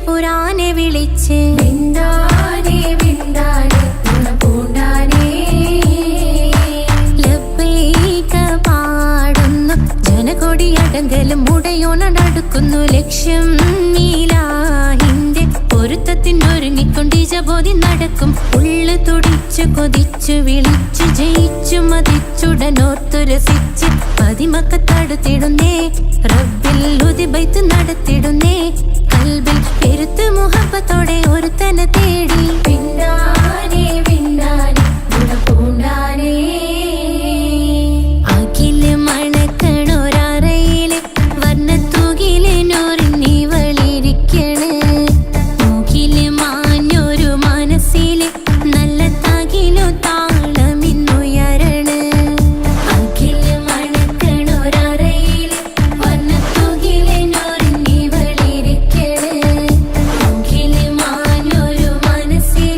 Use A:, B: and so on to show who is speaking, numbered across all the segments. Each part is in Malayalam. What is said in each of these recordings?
A: പുരാനെ വിളിച്ച് വിന്ദാനെ വിന്ദാനെ പൂണ്ടാനെ ലബ്ബൈക പാടുന്നു ജനകൊടിയടങ്കലും മുടയോണടുക്കുന്നു ലക്ഷ്യം നീലാഹിന്റെ പൊരുത്തത്തിനൊരുങ്ങിക്കൊണ്ടിജബോധി നടക്കും ഉള്ളു തുടിച്ചു കൊതിച്ചു വിളിച്ചു ജയിച്ചു മതിച്ചുടനോർത്തു രസിച്ച് പതിമക്കത്തടുത്തിടുന്നേ റബ്ബിൽ ഉദിബൈത്ത് നടത്തിടുന്നേ കൽബിൽ പെരുത്ത് മുഹബത്തോടെ ഒരുത്തനെ തേടി പിന്നാനെ പിന്നാനെ ഗുണപൂണ്ടാനേ അഖില് മണക്കണൊരറയില് വർണ്ണത്തൂകില് നൂറിനി വളിരിക്കണ് മൂക്കില് മാഞ്ഞൊരു മനസ്സില് നല്ല തകിലു താളമിന്നുയരണ് അഖില് മണക്കണൊരറയില് വർണ്ണത്തൂകില് നൂറിനി വളിരിക്കണ് മൂക്കില് മാഞ്ഞൊരു മനസ്സില്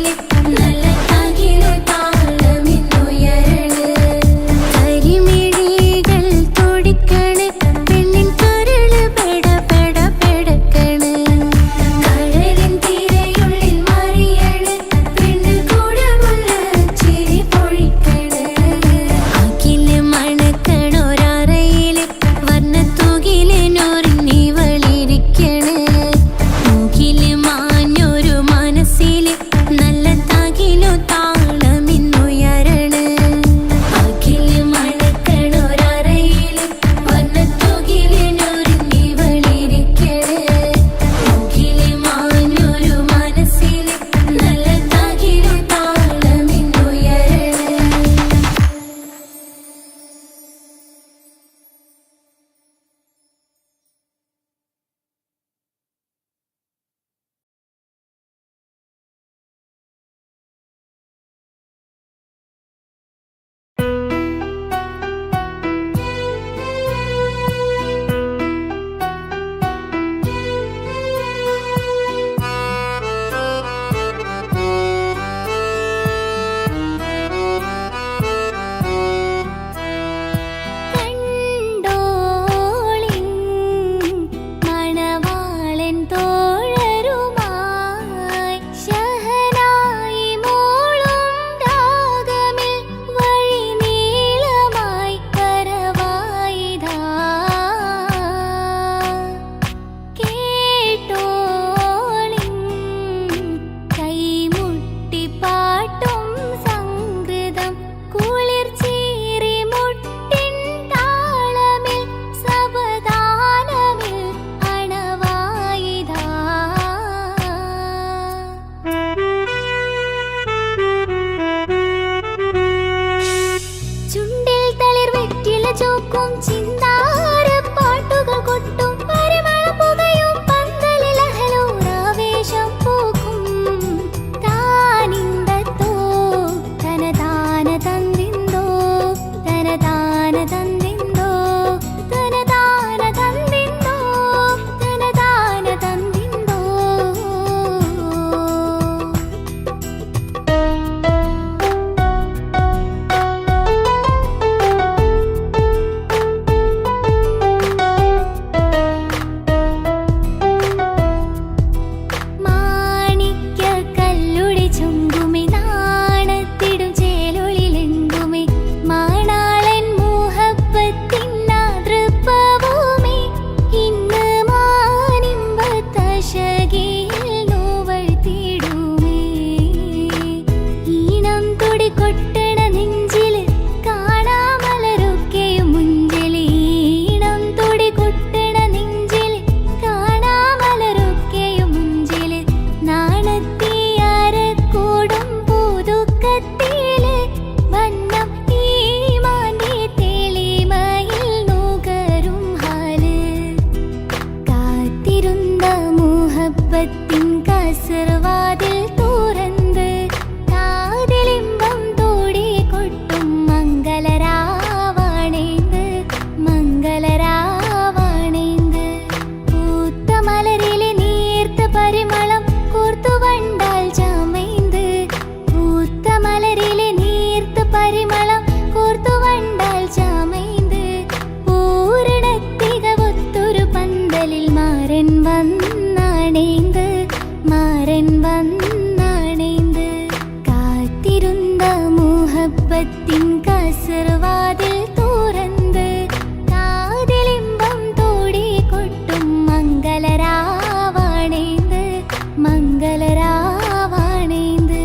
A: மலராவாணைந்து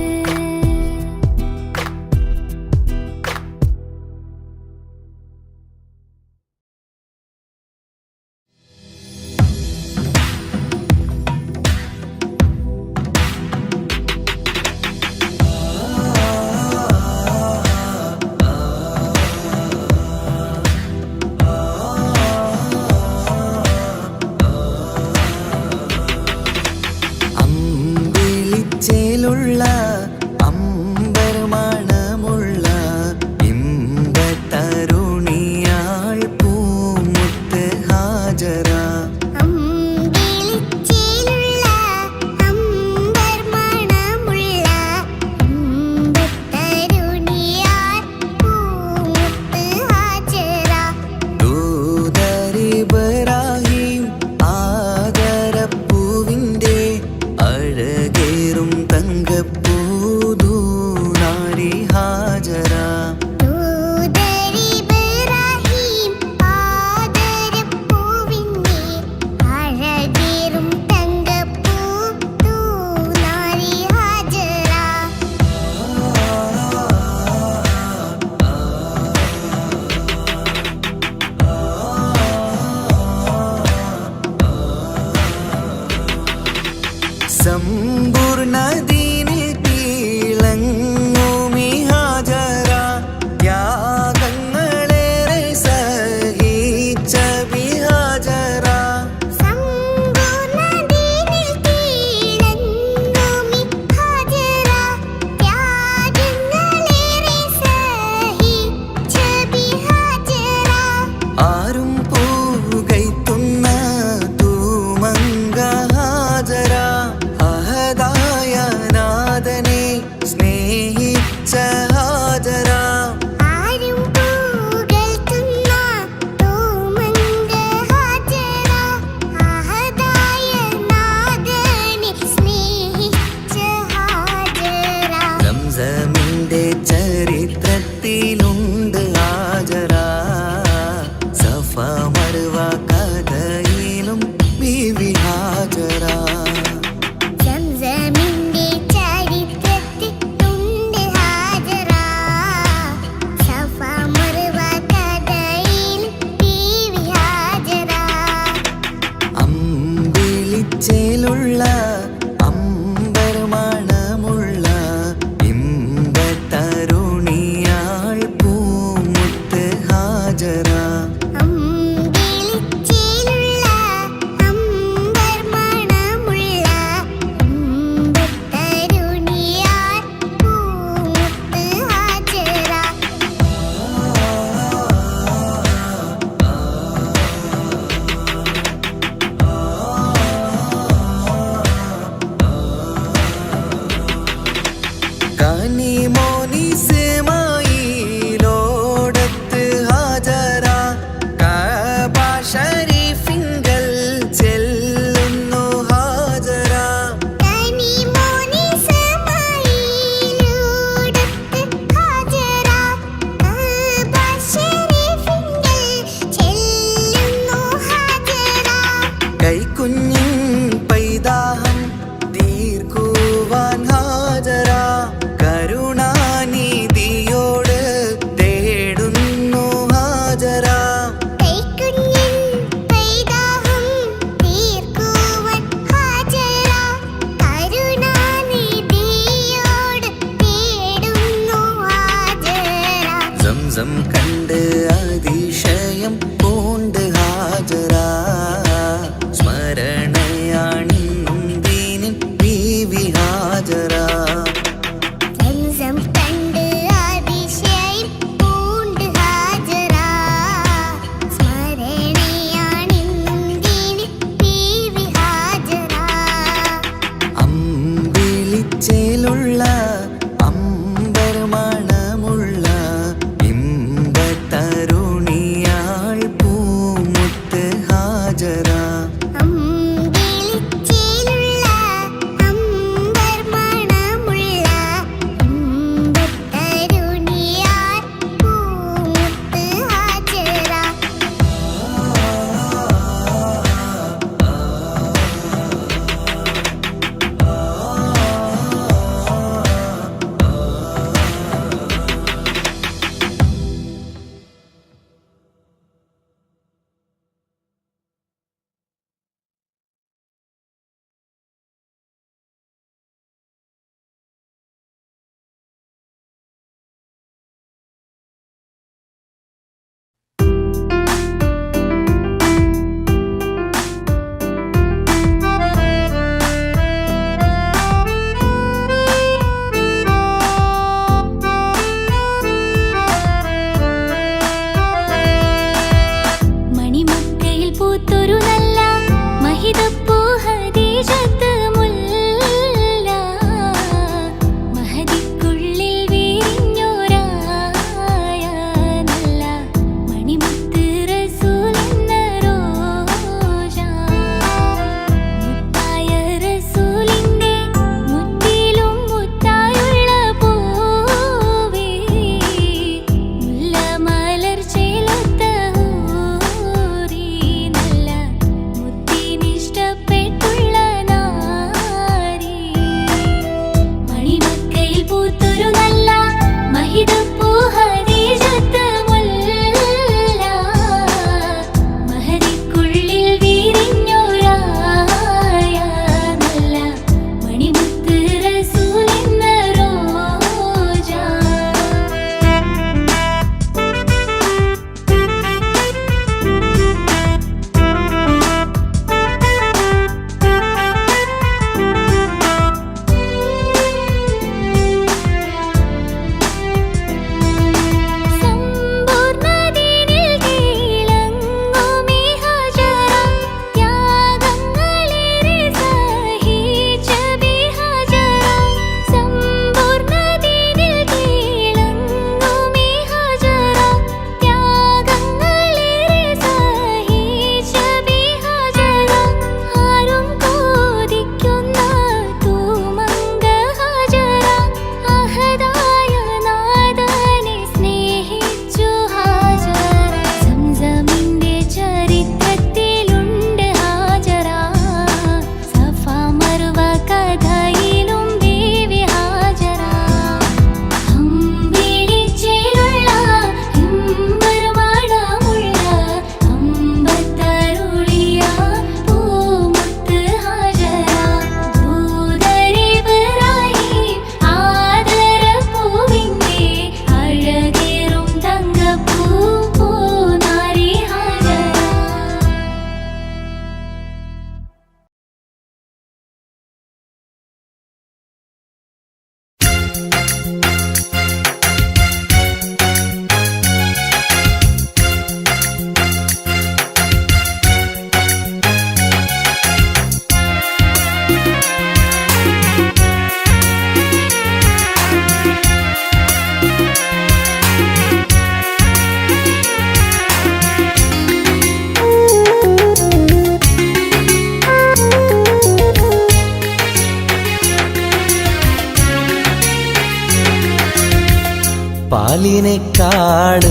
B: പാലിനേക്കാള്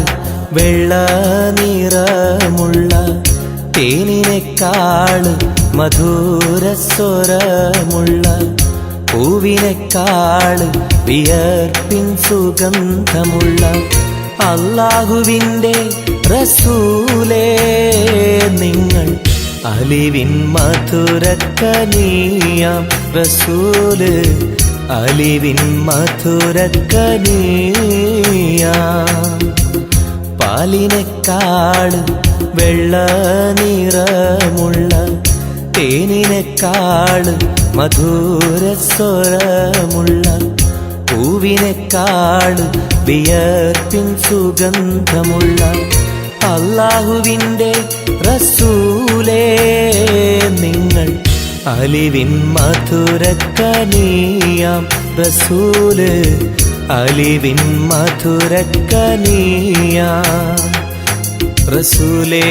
B: വെള്ള നിറമുള്ള തേനിനേക്കാള് മധുരസ്വരമുള്ള പൂവിനേക്കാള് വിയർപ്പിൻ സുഗന്ധമുള്ള അല്ലാഹുവിൻ്റെ റസൂലേ നിങ്ങൾ അലിവിൻ മധുരക്കനിയാം റസൂല് അലിവിൻ മധുരക്കനിയാം പാലിനേക്കാള് വെള്ള നിറമുള്ള തേനിനേക്കാള് മധുരസ്വരമുള്ള പൂവിനേക്കാള് വിയർപ്പിൻ സുഗന്ധമുള്ള അല്ലാഹുവിൻ്റെ റസൂലേ നിങ്ങൾ അലിവിൻ മധുരക്കനിയാം റസൂല് അലിവിൻ മധുരക്കനിയാം റസൂലേ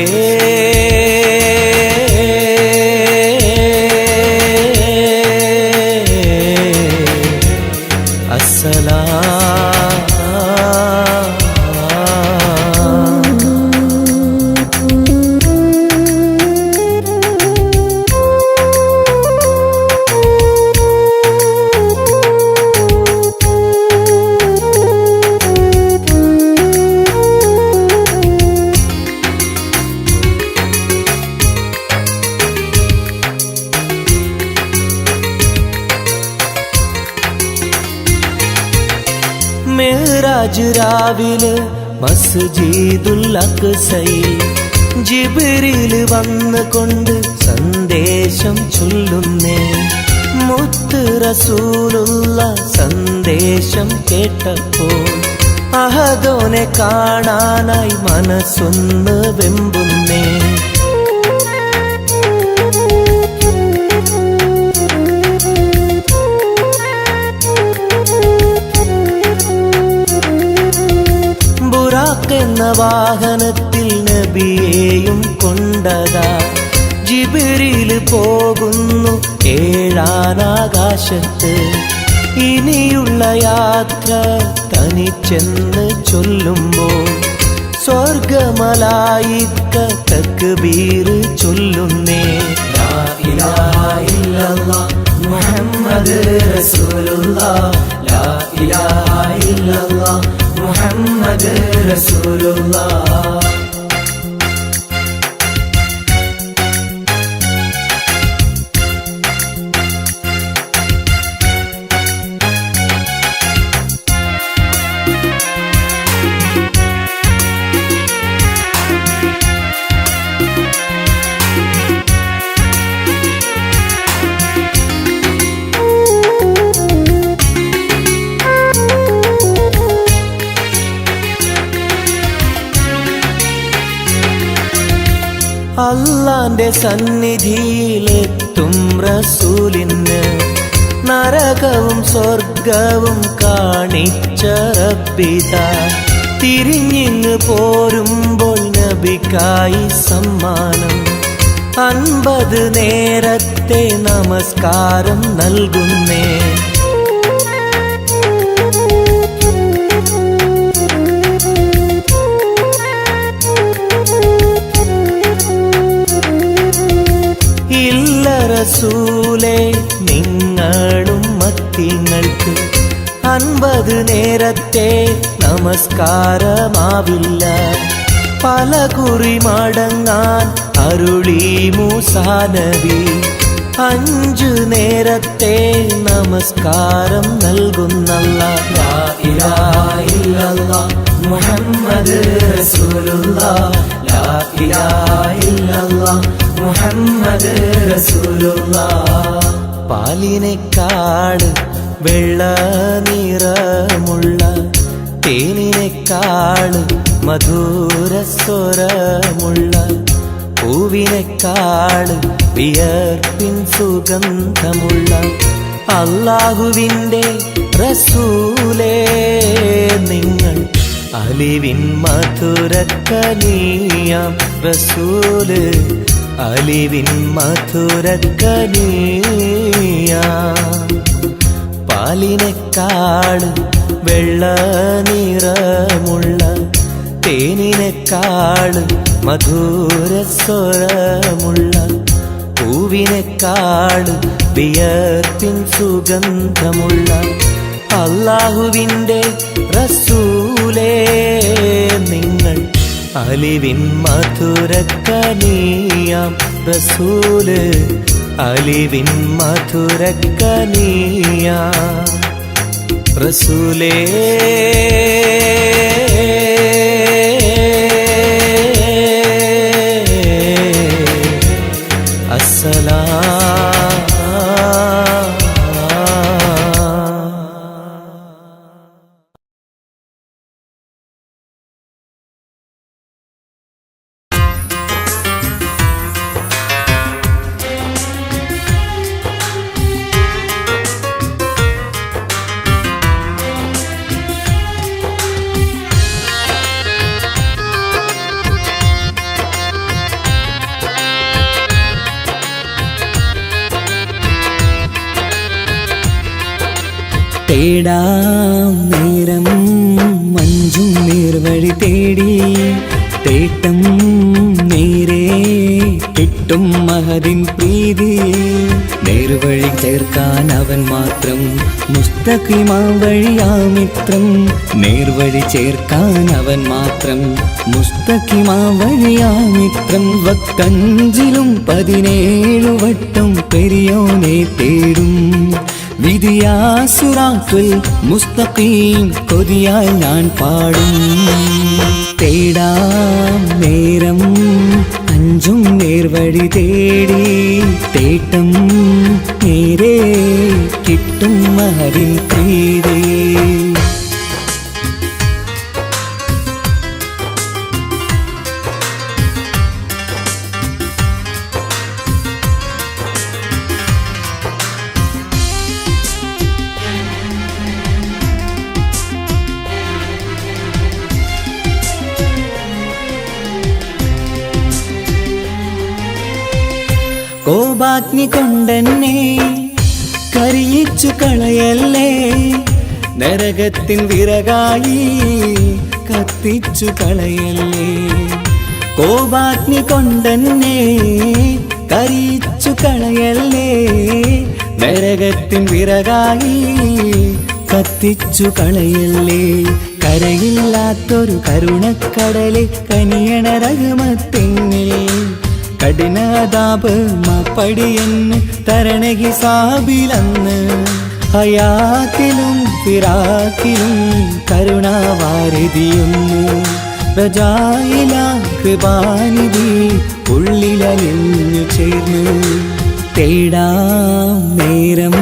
B: മെഹ്റാജ് രാവിലെ മസ്ജിദുൽ അഖ്സയിൽ ജിബ്രീൽ വന്നുകൊണ്ട് സന്ദേശം ചൊല്ലുന്നേ മുത്ത് റസൂലുള്ള സന്ദേശം കേട്ടപ്പോൾ അഹദോനെ കാണാനായി മനസ്സൊന്ന് വെമ്പുന്നേ എന്ന വാഹനത്തിൽ നബിയെയും കൊണ്ടതാ ജിബ്രീൽ പോകുന്നു ഏഴാനാകാശത്ത് ഇനിയുള്ള യാത്ര തനിച്ചെന്ന് ചൊല്ലുമ്പോൾ സ്വർഗമലായിക്ക തക്ബീർ ചൊല്ലുന്നേ ലാ ഇലാഹ ഇല്ലല്ലാഹ് മുഹമ്മദ് റസൂലുള്ളാഹ് ലാ ഇലാഹ ഇല്ലല്ലാഹ് മുഹമ്മദ് റസൂലുള്ളാഹ് അല്ലാന്റെ സന്നിധിയിലെത്തും റസൂലിന് നരകവും സ്വർഗവും കാണിച്ച റബ്ബിത തിരിഞ്ഞിങ്ങ് പോരുമ്പോൾ നബിക്കായി സമ്മാനം 50 നേരത്തെ നമസ്കാരം നൽകുന്നേ റസൂലേ നിങ്ങളും മത്തിങ്ങൾക്ക് 50 നേരത്തെ നമസ്കാരമാവില്ല പല കുറി മടങ്ങാൻ അരുളി മൂസാ നബി 5 നേരത്തെ നമസ്കാരം നൽകുന്നല്ലാഹ് ലാ ഇലാഹ ഇല്ലല്ലാഹ് മുഹമ്മദ് റസൂലുള്ളാഹ് ലാ ഇലാഹ ഇല്ലല്ലാഹ് മുഹമ്മദ് റസൂലുള്ളാഹ് പാലിനേക്കാള് വെള്ള നിറമുള്ള തേനിനേക്കാള് മധുരസ്വരമുള്ള പൂവിനേക്കാള് വിയർപ്പിൻ സുഗന്ധമുള്ള അല്ലാഹുവിൻ്റെ റസൂലേ നിങ്ങൾ അലിവിൻ മധുരക്കനിയാം റസൂല് അലിവിൻ മധുരക്കനിയാം പാലിനെക്കാള് വെള്ള നിറമുള്ള തേനിനെക്കാള് മധുരസ്വരമുള്ള പൂവിനെക്കാള് വിയർപ്പിൻ സുഗന്ധമുള്ള അല്ലാഹുവിൻ്റെ റസൂലേ നിങ്ങൾ അലിവിൻ മധുരക്കനിയാം റസൂല് അലിവിൻ മധുരക്കനിയാം റസൂലേ
C: തേടാം നേരം മഞ്ചും നേർവഴി തേടി തേട്ടം നേരെ കിട്ടും മഹദിൻ പ്രീതി നേർവഴി ചേർക്കാൻ അവൻ മാത്രം മുസ്തഖിമാ വഴിയാ മിത്രം നേർവഴി ചേർക്കാൻ അവൻ മാത്രം മുസ്തഖിമാ വഴിയാ മിത്രം വക്കഞ്ചിലും 17 വട്ടം പെരിയോനെ തേടും വിധിയാ സിറാത്തുൽ മുസ്തഖീം കൊതിയാൽ ഞാൻ പാടും തേടാം നേരം അഞ്ചും നേർവഴി തേടി തേട്ടം നേരെ കിട്ടും മഹദിൻ പ്രീതി കോപാഗ്നി കൊണ്ടെന്നെ കരിയിച്ചു കളയല്ലേ നരകത്തിൻ വിറകായി കത്തിച്ചു കളയല്ലേ കോപാഗ്നി കൊണ്ടെന്നെ കരിയിച്ചു കളയല്ലേ നരകത്തിൻ വിറകായി കത്തിച്ചു കളയല്ലേ കരയില്ലാത്തൊരു കരുണക്കടലെ കനിയണ റഹ്മത്തിന്നിൽ കഠിനതാപ് മാപ്പടിയെന്ന് തരണ ഹിസാബിലന്ന് ഹയാത്തിലും ഫിറാക്കിലും കരുണാവാരിതിയൊന്നു പ്രജായില കൃപാനിധി ഉള്ളിലലിഞ്ഞു ചേർന്ന് തേടാം നേരം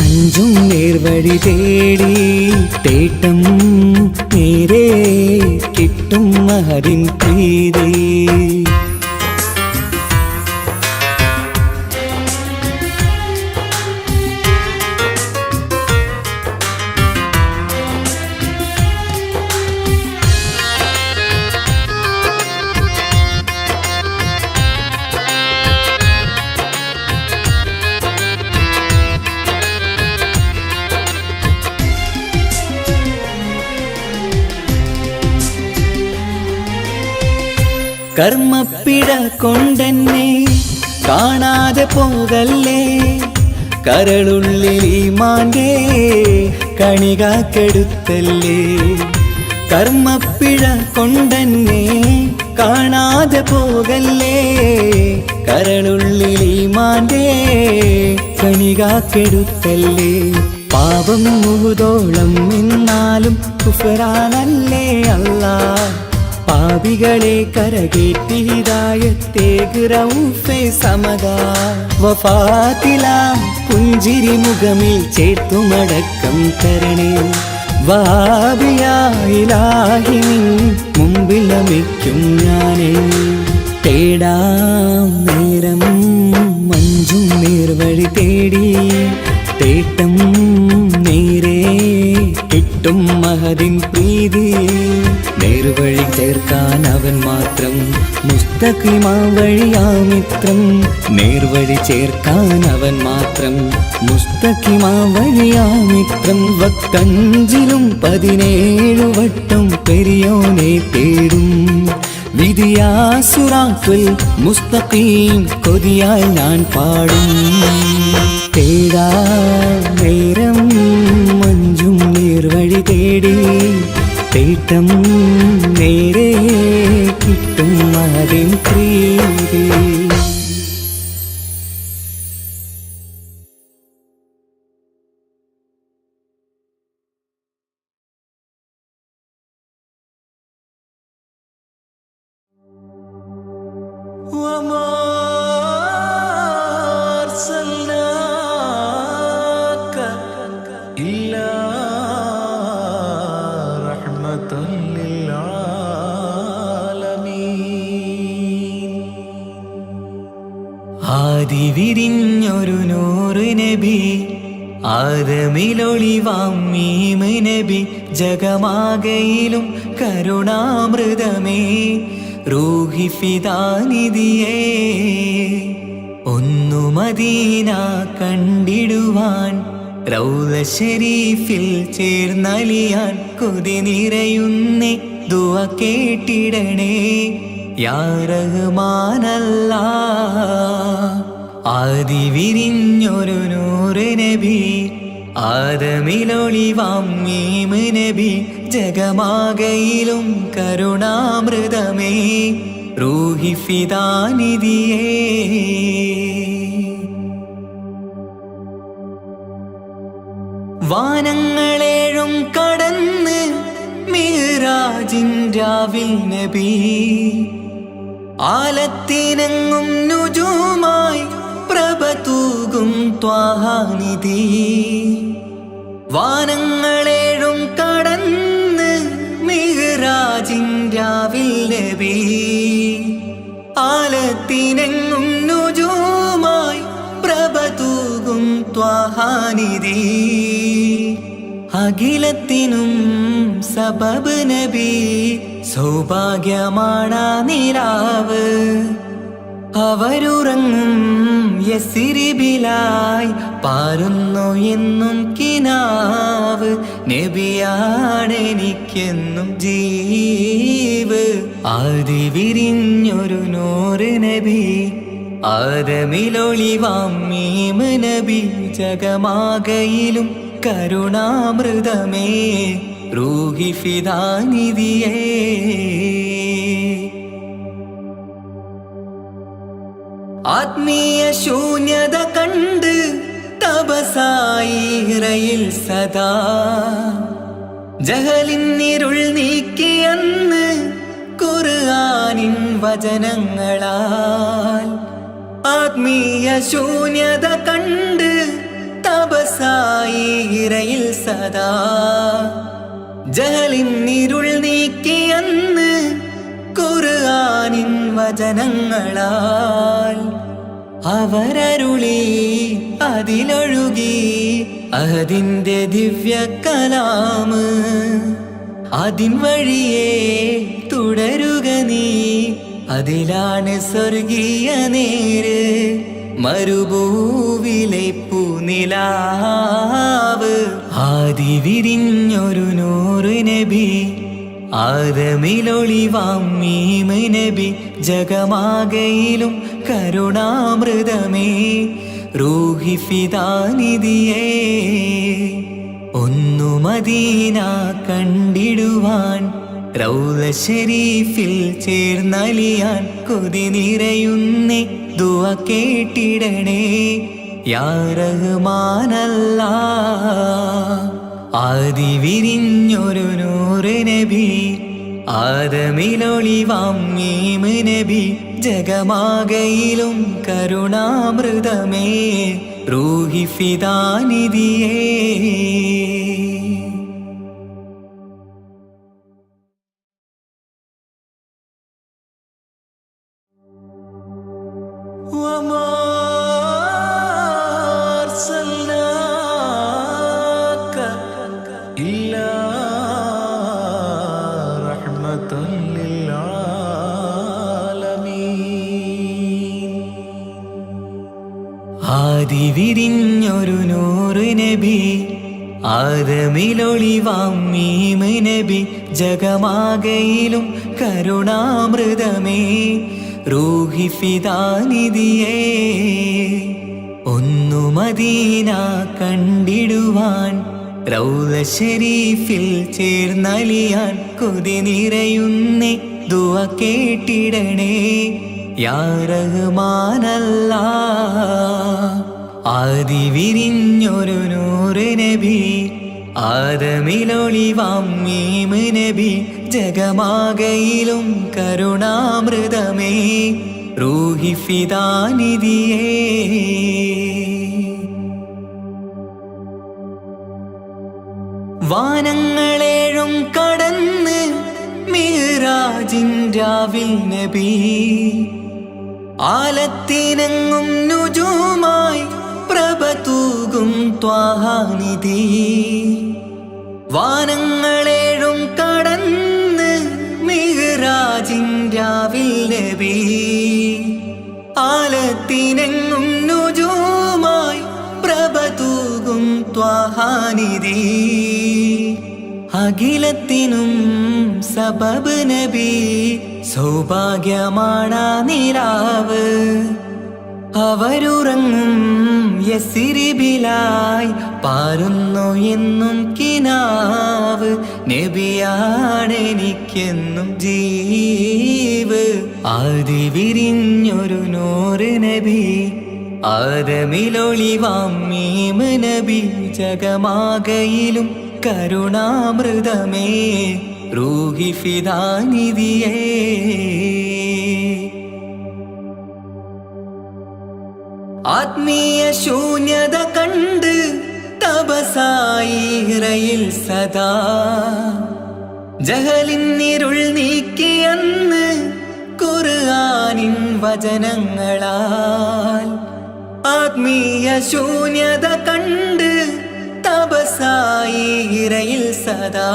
C: അഞ്ചും നേർവഴി തേടി തേട്ടം നേരെ കിട്ടും മഹദിൻ പ്രീതി കർമ്മപ്പിഴ കൊണ്ടെന്നെ കാണാതെ പോകല്ലേ കരളുള്ളിൽ ഈമാന്റെ കണികാക്കെടുത്തല്ലേ കർമ്മപ്പിഴ കൊണ്ടെന്നെ കാണാതെ പോകല്ലേ കരളുള്ളിൽ ഈമാന്റെ കണികാക്കെടുത്തല്ലേ പാപം മുഴുതോളം എന്നാലും കുഫറാനല്ലേ അല്ലാ പാപികളെ കരകേറ്റി ഹിദായത്തേക് റഊഫേ സമദാ വഫാത്തിലാം പുഞ്ചിരി മുഖമിൽ ചേർത്തുമടക്കം തരണേ വഹാബിയാ ഇലാഹി നിൻ മുമ്പിൽ നമിക്കും ഞാനേ തേടാം നേരം മഞ്ചും നേർവഴി തേടി തേട്ടം നേരെ കിട്ടും മഹദിൻ പ്രീതി നേർവഴി ചേർക്കാൻ അവൻ മാത്രം മുസ്തഖിമാ വഴിയാമിത്രം നേർവഴി ചേർക്കാൻ അവൻ മാത്രം. മുസ്തഖിമാ വഴിയാമിത്രം വക്കഞ്ചിലും 17 വട്ടം പെരിയോനെ തേടും. വിധിയാസുറാത്തുൽ മുസ്തഖീം കൊതിയാൽ ഞാൻ പാടും. തേടാ നേരം മഞ്ചും നേർവഴി തേടി തേട്ടം നേരെ കിട്ടും അതിൻ പ്രീതി.
B: ആദി വിരിഞ്ഞൊരു നൂറ് നബി ആദമിലൊളിവാം മീമ് നബി ജഗമാകയിലും കരുണാമൃതമേ റൂഹി ഫിദാനിധിയേ ഒന്നു മദീന കണ്ടിടുവാൻ റൗള ശരീഫിൽ ചേർന്നലിയാൻ കൊതി നിറയുന്നേ ദുആ കേട്ടിടണേ യാ റഹ്മാനല്ലാ. ആദി വിരിഞ്ഞൊരു നൂറ് നബി ആദമിലൊളിവാം മീമ് നബി ജഗമാകയിലും കരുണാമൃതമേ റൂഹി ഫിദാനിധിയേ. വാനങ്ങളേഴും കടന്ന് മിഹ്റാജിൻ രാവിൽ നബി ആലത്തിനെങ്ങും നുജൂമായി പ്രഭ തൂകും ത്വാഹാനിധി. വാനങ്ങളേഴും കടന്ന് മിഹ്റാജിൻ രാവിൽ നബി ആലത്തിനെങ്ങും നുജൂമായി പ്രഭ തൂകും ത്വാഹാനിധി. അഖിലത്തിനും സബബ് നബി സൗഭാഗ്യമാണാ നിലാവ്. അവരുറങ്ങും യസിരിബിലായി പാരുന്നു എന്നും കിനാവ്. നബിയാണെനിക്കെന്നും ജീവ്. ആദി വിരിഞ്ഞൊരു നൂറ് നബി ആദമിലൊളിവാം മീമ് നബി ജഗമാകയിലും കരുണാമൃതമേ റൂഹി ഫിദാനിധിയേ. ആത്മീയ ശൂന്യത കണ്ട് തപസായി ഇറയിൽ സദാ ജഹലിന്നിരുൾ നീക്കിയെന്ന് ഖുർആനിൻ വചനങ്ങളാൽ. ആത്മീയ ശൂന്യത കണ്ട് തപസായി ഇറയിൽ സദാ ജഹലിന്നിരുൾ നീക്കിയെന്ന് ഖുർആനിൻ വചനങ്ങളാൽ. അവരരുളി അതിലൊഴുകി അഹദിന്റെ ദിവ്യ കലാമ്. അതിൻ വഴിയേ തുടരുക നീ, അതിലാണ് സ്വർഗീയ നേര്. മരുഭൂവിലെ പൂനിലാവ്. ആദി വിരിഞ്ഞൊരു നൂറ് നബി ആദമിലൊളിവാം മീമ് നബി ജഗമാകയിലും കരുണാമൃതമേ റൂഹി ഫിദാനിധിയേ. ഒന്നു മദീന കണ്ടിടുവാൻ റൗള ശരീഫിൽ ചേർന്നലിയാൻ കൊതി നിറയുന്നേ ദുആ കേട്ടിടണേ യാ റഹ്മാനല്ലാ. ആദി വിരിഞ്ഞൊരു നൂറ് നബി ആദമിലൊളിവാം മീമ് നബി ജഗമാകയിലും കരുണാമൃതമേ റൂഹി ഫിദാനിധിയേ. ആദമിലൊളിവാം മീമ് നബി ജഗമാകയിലും കരുണാമൃതമേ റൂഹി ഫിദാനിധിയേ ഒന്നു മദീന കണ്ടിടുവാൻ റൗള ശരീഫിൽ ചേർന്നലിയാൻ കൊതി നിറയുന്നേ ദുആ കേട്ടിടണേ യാ റഹ്മാനല്ലാ ആദി വിരിഞ്ഞൊരു നൂറ് നബി ആദമിലൊളിവാം മീമ് നബി ജഗമാകയിലും കരുണാമൃതമേ റൂഹി ഫിദാനിധിയേ വാനങ്ങളേഴും കടന്ന് മിഹ്റാജിൻ രാവിൽ നബി ആലത്തിനെങ്ങും നുജൂമായി പ്രഭ തൂകും ത്വാഹാനിധി വാനങ്ങളേഴും കടന്ന് മിഹ്റാജിൻ രാവിൽ നബി ആലത്തിനെങ്ങും നുജൂമായി പ്രഭ തൂകും ത്വാഹാനിധി അഖിലത്തിനും സബബ് നബി സൗഭാഗ്യമാണാ നിലാവ് അവരുറങ്ങും യസിരിബിലായി പാരുന്നു എന്നും കിനാവ് നബിയാണെനിക്കെന്നും ജീവ് ആദി വിരിഞ്ഞൊരു നൂറ് നബി ആദമിലൊളിവാം മീമ് നബി ജഗമാകയിലും കരുണാമൃതമേ റൂഹി ഫിദാനിധിയേ ആത്മീയ ശൂന്യത കണ്ട് തപസായി ഇറയിൽ സദാ ജഹലിന്നിരുൾ നീക്കിയന്ന് ഖുർആനിൻ വചനങ്ങളാൽ ആത്മീയ ശൂന്യത കണ്ട് തപസായി ഇറയിൽ സദാ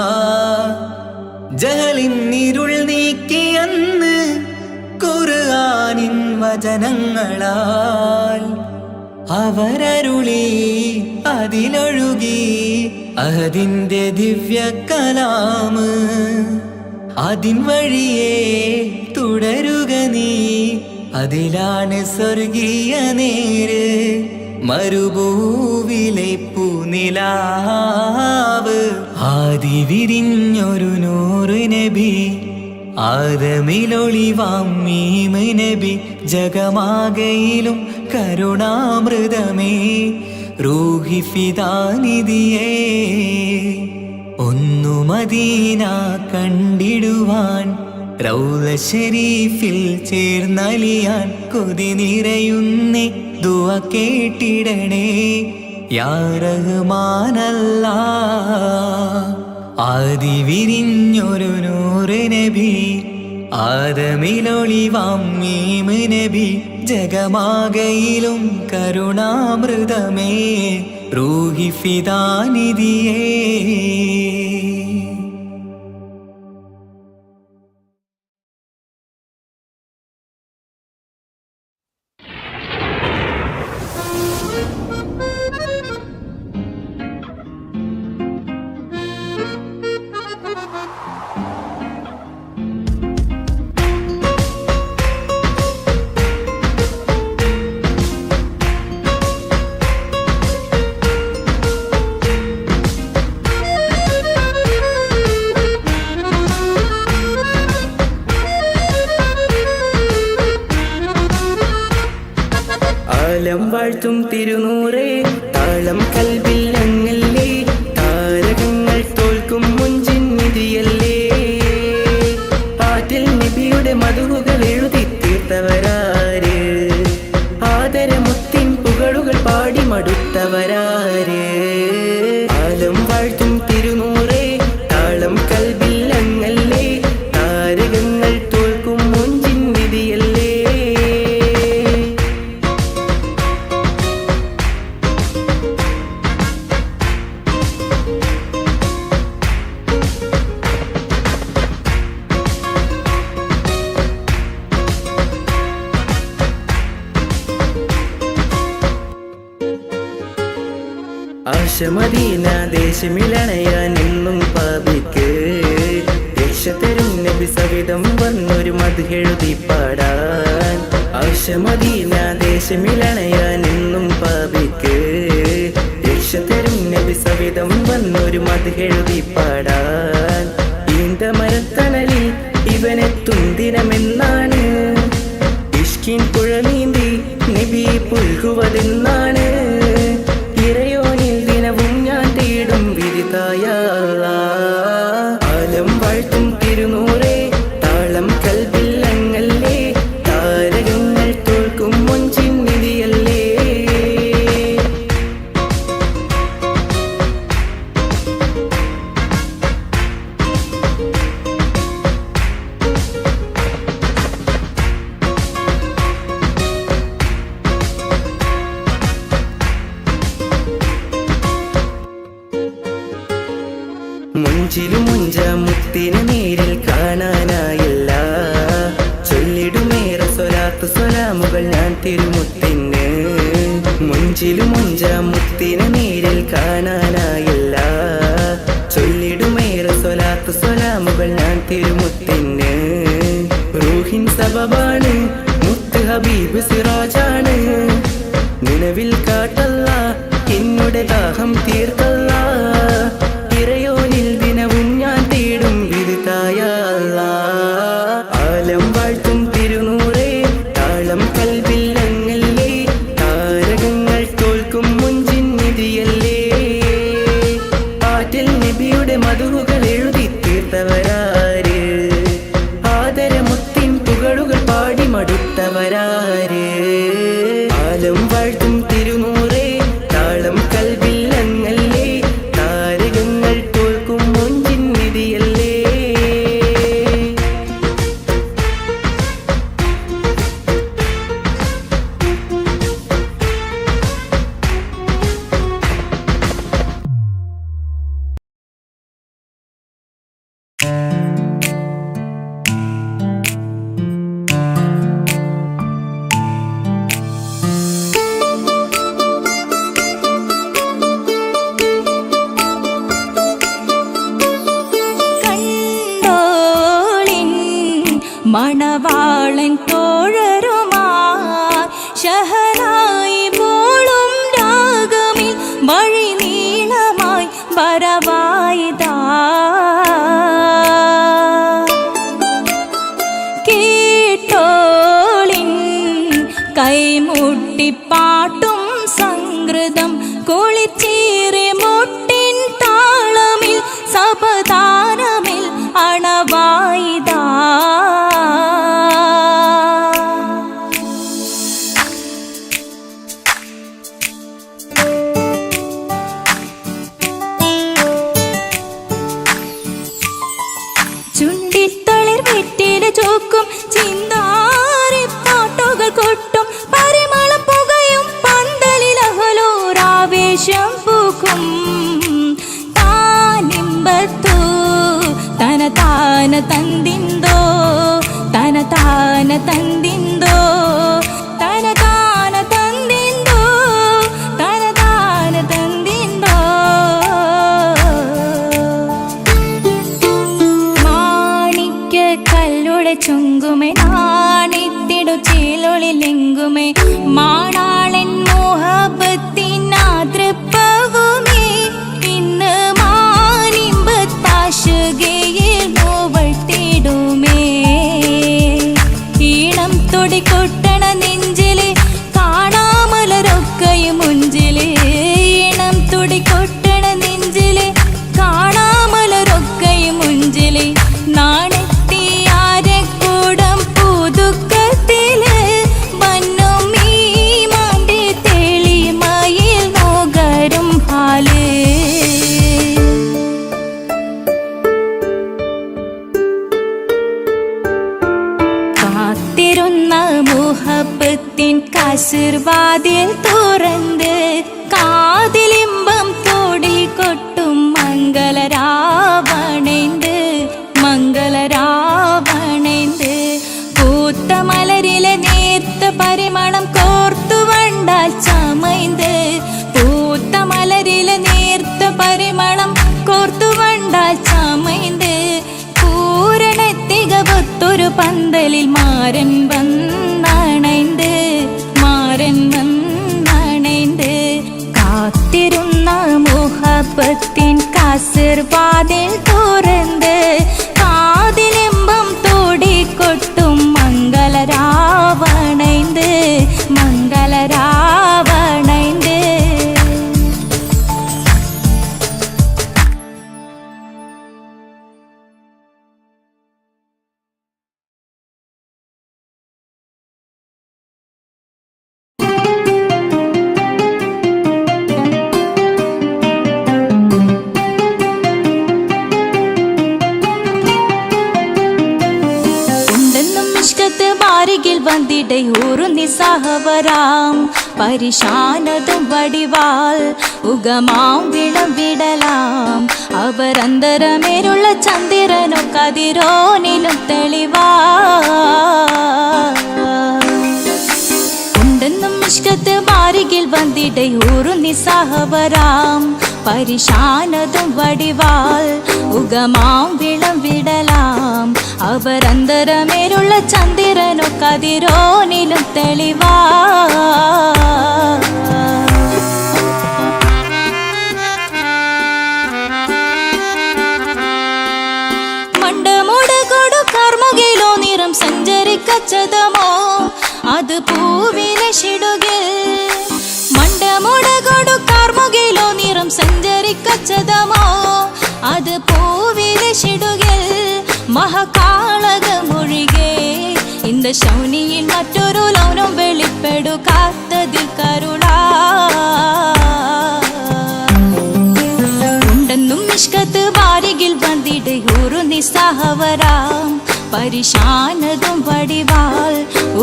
B: ജഹലിന്നിരുൾ നീക്കിയന്ന് ഖുർആനിൻ വചനങ്ങളാൽ അവരരുളി അതിലൊഴുകി അതിന്റെ ദിവ്യ കലാമ് അതിൻ വഴിയേ തുടരുക നീ അതിലാണ് സ്വർഗീയ നേര് മരുഭൂവിലെ പൂനിലാവ് ആദി വിരിഞ്ഞൊരു നൂറ് നബി ആദമിലൊളിവാം മീമ് നബി ജഗമാകയിലും കരുണാമൃതമേ റൂഹി ഫിദാനിധിയേ ഒന്നു മദീന കണ്ടിടുവാൻ റൗള ശരീഫിൽ ചേർന്നലിയാൻ കൊതി നിറയുന്നേ ദുആ കേട്ടിടണേ യാ റഹ്മാനല്ലാ ആദി വിരിഞ്ഞൊരു നൂറ് നബി ആദമിലൊളിവാം മീമ് നബി ജഗമാകയിലും കരുണാമൃതമേ റൂഹി ഫിദാനിധിയേ
C: ആലം വാഴ്ത്തും തിരുനൂറേ താളം കൽബിൽ അങ്ങല്ലേ താരകങ്ങൾ തോൽക്കും മുഞ്ചിൻ നിധിയല്ലേ ആറ്റിൽ നബിയുടെ മധുകൾ എഴുതി തീർത്തവരാര് ആദരമുത്തിൻ പുകളുകൾ പാടി മടുത്തവരാര് ആലം വാഴ്ത്തും തിരുനൂറേ താളം കൽബിൽ അങ്ങല്ലേ താരകങ്ങൾ തോൽക്കും മുഞ്ചിൻ നിധിയല്ലേ ആശമദീന ദേശമിലണയാൻ എന്നും പാപിക്ക് രക്ഷ തരും നബി സവിധം വന്നൊരു മദ്ഹെഴുതി പാടാൻ ആശമദീന ദേശമിലണയാൻ എന്നും പാപിക്ക് രക്ഷ തരും നബി സവിധം വന്നൊരു മദ്ഹെഴുതി പാടാൻ ഈന്ത മരത്തണലിൽ ഇവനെത്തും ദിനമെന്നാണ് ഇഷ്കിൻ പുഴ നീന്തി നബി പുൽകുവതെന്നാണ് ഇറയോനിൽ ദിനവും ഞാൻ തേടും വിരിതായ ആലം വാഴ്ത്തും തിരുനൂറേ താളം കൽബില്ലങ്ങല്ലേ താരകങ്ങൾ തോൽക്കും മൊഞ്ചിൻ നിധിയല്ലേ മുഞ്ചിലും മുഞ്ച മുത്തിനെ നേരിൽ കാണാനായില്ല ചൊല്ലിടുമേറെ സ്വലാത്ത് സ്വലാമുകൾ ഞാൻ തിരുമുത്തിന് മുഞ്ചിലും മുഞ്ച മുത്തിനെ നേരിൽ കാണാനായില്ല ചൊല്ലിടുമേറെ സ്വലാത്ത് സ്വലാമുകൾ ഞാൻ തിരുമുത്തിന് റൂഹിൻ സബബാണ് മുത്ത് ഹബീബ് സിറാജാണ് നിലവിൽ കാട്ടല്ല എന്നുടെ ദാഹം തീർക്കല്ല ഇറയോനിൽ ദിനവും ഞാൻ തേടും വിരുതായ ആലം വാഴ്ത്തും തിരുനൂറേ താളം കൽബില്ലങ്ങല്ലേ താരകങ്ങൾ തോൽക്കും മുഞ്ചിൻ നിധിയല്ലേ ആറ്റിൽ നബിയുടെ മധുകൾ എഴുതി തീർത്തവരാര് ആദരമുത്തിൻ പുകളുകൾ പാടി മടുത്തവരാര് ആലം വാഴ്ത്തും തിരുനൂറേ താളം കൽബില്ലങ്ങല്ലേ താരകങ്ങൾ തോൽക്കും മൊഞ്ചിൻ നിധിയല്ലേ
A: മണവാളൻ തോഴരുമായി ഷഹനായി പോളും രാഗമിൽ വഴി നീളമായി വരവായിതാ കേട്ടോളിൻ കൈമുട്ടിപ്പാട്ടും സംഗൃതം കുളിച്ചേറി മുട്ടിൻ താളമിൽ സപതാനമിൽ അണവായിതാ ചുണ്ടിത്തളിർ വെറ്റില് ചോക്കും ചിന്താരി പാട്ടുകൾ കൊട്ടും പരിമളം പുകയും പന്തലിൽ അഹലോരാവേശം പൂക്കും താനിമ്പത്തു തന താന തന്തിന്തോ തന താന തന്തിന്തോ തന താന തന്തിന്തോ തന താന തന്തിന്തോ മാണിക്യ കല്ലുടെ ചുങ്കുമേ നാണിത്തിടു ചേലൊളിലെങ്കുമേ മാണാളൻ മോഹബത്തിനാതൃപ്പവുമേ ഇന്ന് മാനിമ്പത്താശുകയിൽ നോവട്ടിടുമേ ഈണം തൊടിക്കൊട്ടണ നെഞ്ചില് കാണാമലരൊക്കെയും മുഞ്ചില് ഈണം തൊടിക്കൊട്ടണ നെഞ്ചില് കാണാമലരൊക്കെയും മുഞ്ചില് നാണത്തിയാരക്കൂടം പുതുക്കത്തില് വന്നും ഈ മാന്റെ തെളിമയിൽ നോകരും ഹാല് കാത്തിരുന്ന മുഹബത്തിൻ കസിർവാതിൽ തുറന്ന് കാതിലിമ്പം തോടിൽ കൊട്ടും മംഗളരാവണേന്ത് മംഗളരാവണേന്ത് പൂത്ത മലരിലെ നേർത്ത പരിമളം കോർത്തു വണ്ടാൽ ചമൈന്ത് പൂത്ത മലരിലെ നേർ കാസിർവാതിൽ തുറന്ന് കാതിലിമ്പം തോടിക്കൊട്ടും മംഗളരാവണൈந்து മംഗളരാവണൈந்து. അരികിൽ വന്നിടை ഊറുന്നി സഹവരാം പരിശാനതും വടിവാൾ ഉഗമാം വിളവിടലാം അവരന്തരമേലുള്ള ചന്ദ്രനോ കതിരോനിലും തെളിവാ ഉണ്ടെന്നും ഇഷ്കത്ത് മാരികിൽ വന്നിടை ഊറുന്നി സഹവരാം പരിശാനതും വടിവാൾ ഉഗമാം വിളവിടലാം അവരന്തരമേലുള്ള ചന്ദ്രനോ കതിരോനിലും തെളിവാ മണ്ടമുടകൊടു കർമുകിലോ നിറം സഞ്ചരിക്കച്ചതമോ അത് പൂവിലെ ഷിടുകിൽ മണ്ടമുടകൊടു കർമുകിലോ നിറം സഞ്ചരിക്കച്ചതമോ അത് പൂവിലെ ഷിടുകിൽ മഹാകാളകമൊഴികെ இந்த ശൗനിയിൽ മറ്റൊരു ലൗനം വെളിപ്പെടുക്കാത്തതിൽ കരുളാ ഉണ്ടെന്നും ഇഷ്കത്ത് വാരികിൽ വന്നിടை ഊറുന്നി സഹവരാം പരിശാനതും വടിവാൾ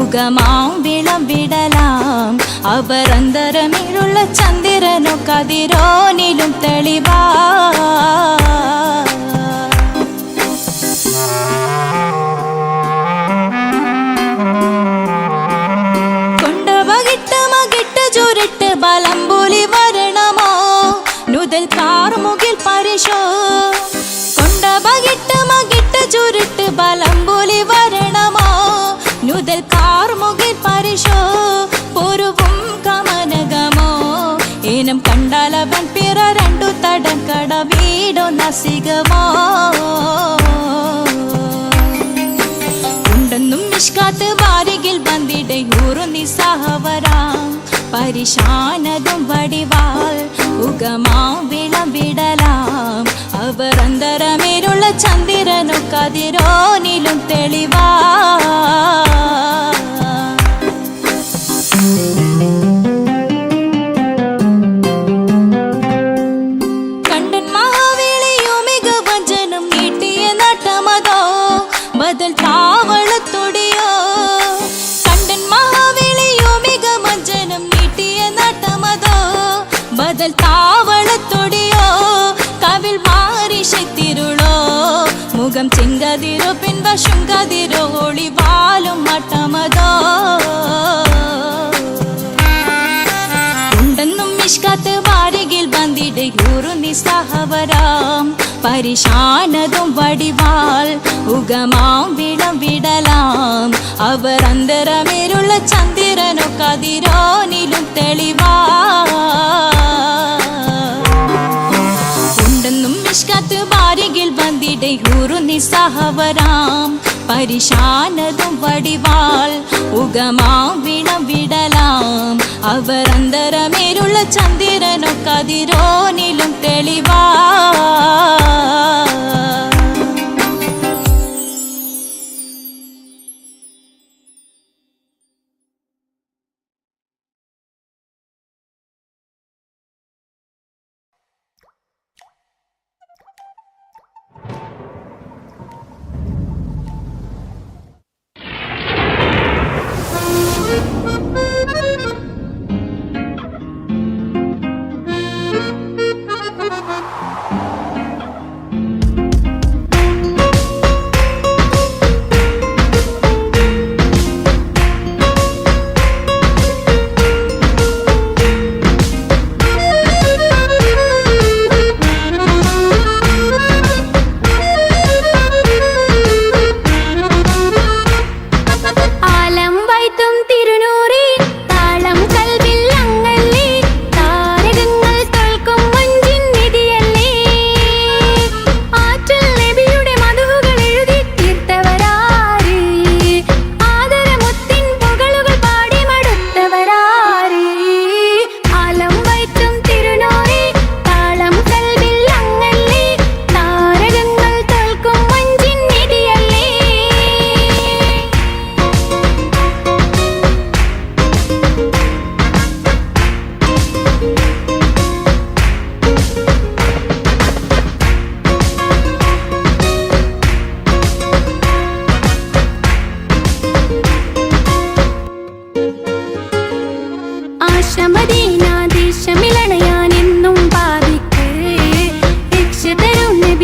A: ഉഗമാം വിളവിടലാം അവരന്തരമേലുള്ള ചന്ദ്രനോ കതിരോനിലും തെളിവാ ചുരുട്ട് ബലംബൂലി വരണമോ നുതൽ കാർമുകിൽ പരിശോ കൊണ്ടപകിട്ട് മകിട്ട് ചുരുട്ട് ബലംബൂലി വരണമോ നുതൽ കാർമുകിൽ പരിശോ പൊരുവും കമനകമോ ഏനം കണ്ടാലവൻ പിറ രണ്ടു തടം കട വീടോ നസികമോ ഉണ്ടെന്നും മിഷ്കാത്ത് വാരികിൽ വന്നിടை ഊറുന്നി സഹവരാം പരിശാനതും വടിവാൾ ഉഗമാം വിളവിടലാം അവരന്തരമേലുള്ള ചന്ദ്രനോ കതിരോനിലും തെളിവാ കണ്ടൻ മഹാവേളിയോ മികവഞ്ചനും നീട്ടിയ നട്ടമതോ ബദൽ താവളത്തൊടിയോ കണ്ടൻ മഹാവേളിയോ മികവഞ്ചനും നീട്ടിയ നട്ടമതോ ബദൽ താവളത്തൊടിയോ കവിൽ മാറി ശക്തിരുളോ മുഖം ചെങ്കതിരോ പിൻവശം കതിരോ ഒളിവാലും മട്ടമതോ ഉണ്ടെന്നും മിഷ്കാത്ത് വാരികിൽ വന്നിടை ഊറുന്നി സഹവരാം പരിശാനതും വടിവാൾ ഉഗമാം വിളവിടലാം അവരന്തരമേലുള്ള ചന്ദ്രനോ കതിരോനിലും തെളിവാ ഉണ്ടെന്നും മിഷ്കാത്ത് വാരികിൽ വന്നിടை ഊറുന്നി സഹവരാം പരിശാനതും വടിവാൾ ഉഗമാം വിളവിടലാം അവരന്തരമേലുള്ള ചന്ദ്രനോ കതിരോനിലും തെളിവാ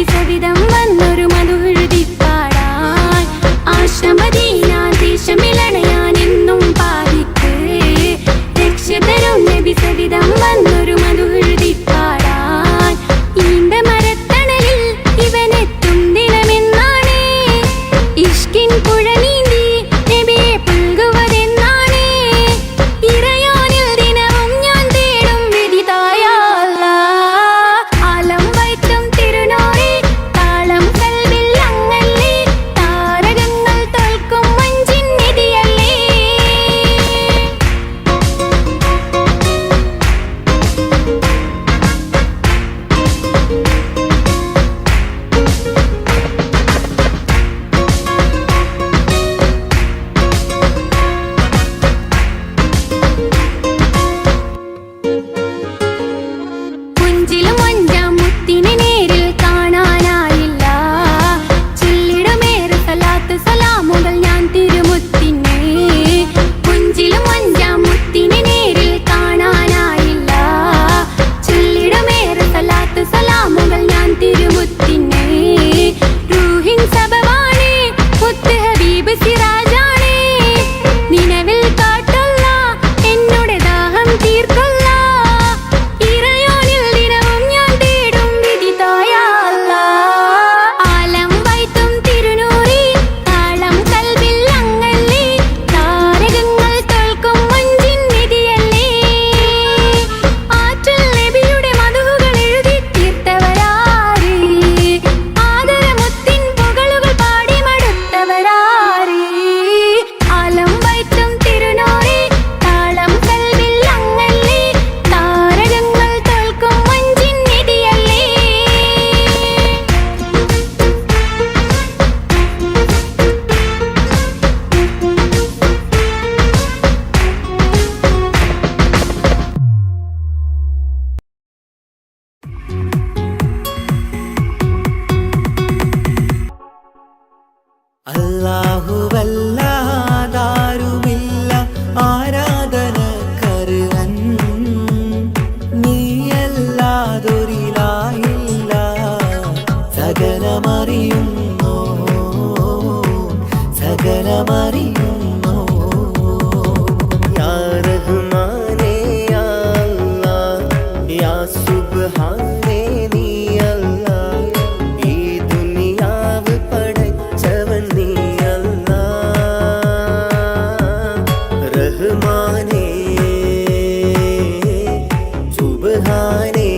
D: നബി സവിധം വന്നൊരു മധുഹൃതി പാടാൻ ആശ്രമദീന ദേശമിലണയാൻ എന്നും പാലിക്ക് രക്ഷതരും നബി സവിധം വന്നൊരു മധുഹൃതി പാടാൻ ഈണ്ട മരത്തണലിൽ ഇവനെത്തും ദിനമെന്നാണ് ഇഷ്കിൻ പുഴ നീന്തി നബിയെ പുൽകുവതെന്നാണ് ഇറയോനിൽ ദിനവും ഞാൻ തേടും വിധിതായ ആലം വൈത്തും തിരുനോരെ താളം കൽവിൽ അങ്ങല്ലേ താരകങ്ങൾ തോൽക്കും മഞ്ചിൻ നിധിയല്ലേ കുഞ്ചിലും അഞ്ചാം മുത്തിനെ നേരിൽ കാണാനായില്ല ചൊല്ലിടുമേറെ സലാത്ത് സലാമുകൾ ഞാൻ തിരുമുത്തിനെ കുഞ്ചിലും അഞ്ചാം മുത്തിനെ നേരിൽ കാണാനായില്ല ചൊല്ലിടുമേറെ സലാത്ത് സലാമുകൾ ഞാൻ തിരുമുത്തിനെ റൂഹിൻ സബവാണ് മുത്ത് ഹബീബ് സിറാജാണ് നിലവിൽ കാട്ടുള്ള എന്നോട് ദാഹം തീർക്കൊള്ള ഇറയോനിൽ ദിനവും ഞാൻ തേടും വിധിതായ ആലം വൈത്തും തിരുനൂറി താളം കൽവിൽ അങ്ങല്ലേ താരകങ്ങൾ തോൽക്കും മഞ്ചിൻ നിധിയല്ലേ ആറ്റൽ നബിയുടെ മധുഹുകൾ എഴുതി തീർത്തവരാര് ആദരമുത്തിൻ പുകളുകൾ പാടി മടുത്തവരാര് ആലം വൈത്തും തിരുനൂറി താളം കൽവിൽ അങ്ങല്ലേ താരകങ്ങൾ തോൽക്കും മഞ്ചിൻ നിധിയല്ലേ
B: അല്ലാഹുവല്ലാതാരുമില്ല ആരാധനക്കർഹൻ നീയല്ലാതൊരിലായില്ല സകലമറിയുന്നു സകലമറിയുന്നു
C: യാ റഹ്മാനേ യാ അല്ലാഹ് യാ സുബ്ഹാനേ നീ അല്ലാഹ് ഈ ദുനിയാവ് പടച്ചവൻ നീ അല്ലാഹ് റഹ്മാനേ സുബ്ഹാനേ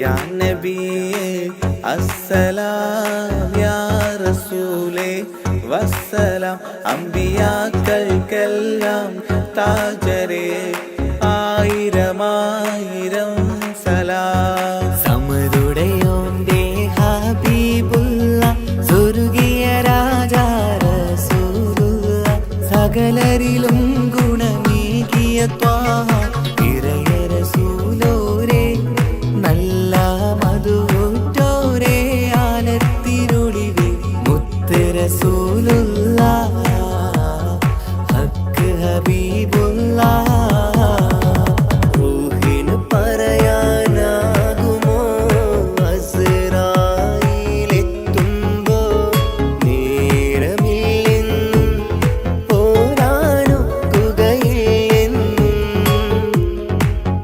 B: യാ നബിയേ അസ്സലാം യാ റസൂലേ വസ്സലാം അമ്പിയാക്കൾക്കെല്ലാം താജരേ ആയിരമായിരം സലാം സമരുടയോന്റെ ഹബീബുള്ള സ്വർഗീയ രാജാ റസൂലുള്ള സകലരിലും ഗുണമേകിയ ത്വാഹ ഇറയ റസൂലോരേ നല്ല മധുറ്റോരേ ആലത്തിരുളിവേ മുത്ത് റസൂലുള്ള ഹക്ക് ഹബീബുള്ള
C: റൂഹിന് പറയാനാകുമോ അസ്റായിലെത്തുമ്പോ നേരമില്ലെന്നും പോരാനൊക്കുകയില്ലെന്നും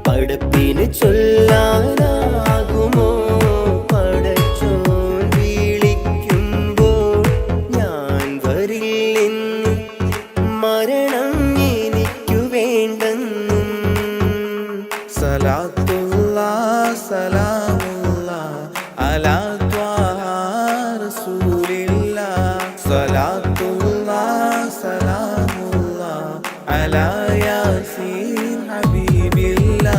C: പടപ്പിന് ചൊല്ലാനാകുമോ പടച്ചോൻ വിളിക്കുമ്പോൾ ഞാൻ വരില്ലെന്ന് മരണം എനിക്കു വേണ്ടെന്നും
B: സലാത്തുല്ലാ സലാമുല്ലാ അലാ ത്വാഹ റസൂലില്ലാ സലാത്തുല്ലാ സലാമുല്ലാ അലാ യാസീൻ ഹബീബില്ലാ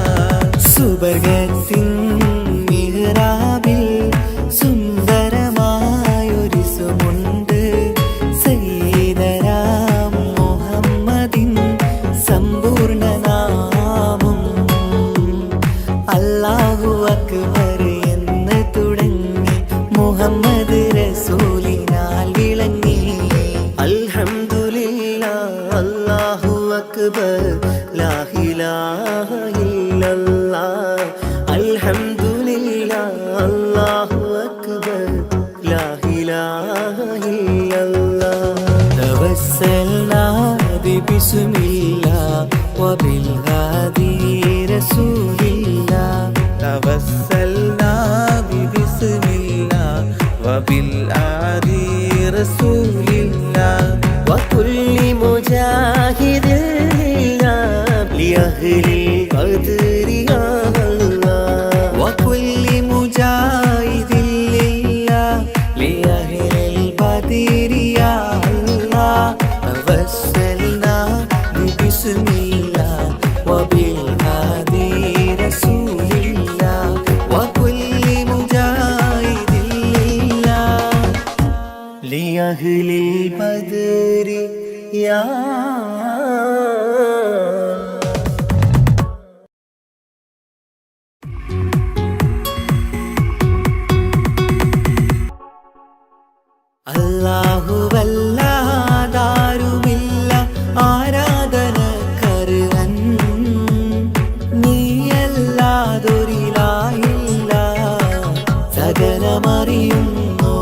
B: സുബർഗത്തിൻ മിഹ്റാബിൽ സുന്ദരമായൊരു സുമുണ്ട് സയ്യിദനാം മുഹമ്മദിൻ സമ്പൂർണ്ണ നാമം അല്ലാഹു അക്ബർ എന്ന് തുടങ്ങി മുഹമ്മദ് റസൂലിനാൽ വിളങ്ങി
C: അൽഹംദുലില്ലാഹ് അല്ലാഹു അക്ബർ ലാ ഇലാഹ ഇല്ലല്ലാഹ് അൽഹംദുലില്ലാഹ് ഇല്ലാ അല്ലാഹു അക്ബർ ലാ ഇലാഹ ഇല്ലല്ലാഹ്
B: توسلنا ببسم الله وبالهادي رسول الله
C: توسلنا ببسم الله وبالهادي رسول الله وكل مجاهد لله لأهل القدر يا الله
B: وكل مجاهد لله لأهل البدر يا الله توسلنا ببسم الله وبالهادي رسول الله وكل مجاهد لله
C: لأهل البدر يا
B: അല്ലാഹുവല്ലാതാരുമില്ല ആരാധനക്കർഹൻ നീയല്ലാതൊരിലായില്ല സകലമറിയുന്നു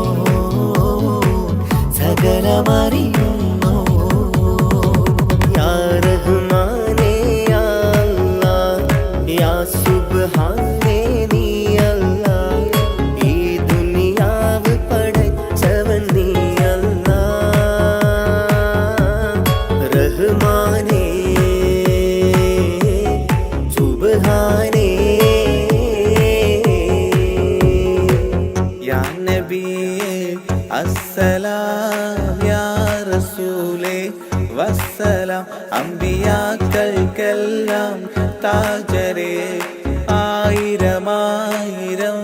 B: സകലമറിയുന്നു
C: या रहमाने या अल्लाह या സുബ്ഹാനേ നീ അല്ലാഹ് ഈ ദുനിയാവ് പടച്ചവൻ നീ അല്ലാഹ് റഹ്മാനേ സുബ്ഹാനേ യാ നബിയേ അസ്സലാം യാ റസൂലേ വസ്സലാം അമ്പിയാക്കൾക്കെല്ലാം താജരേ ആയിരമായിരം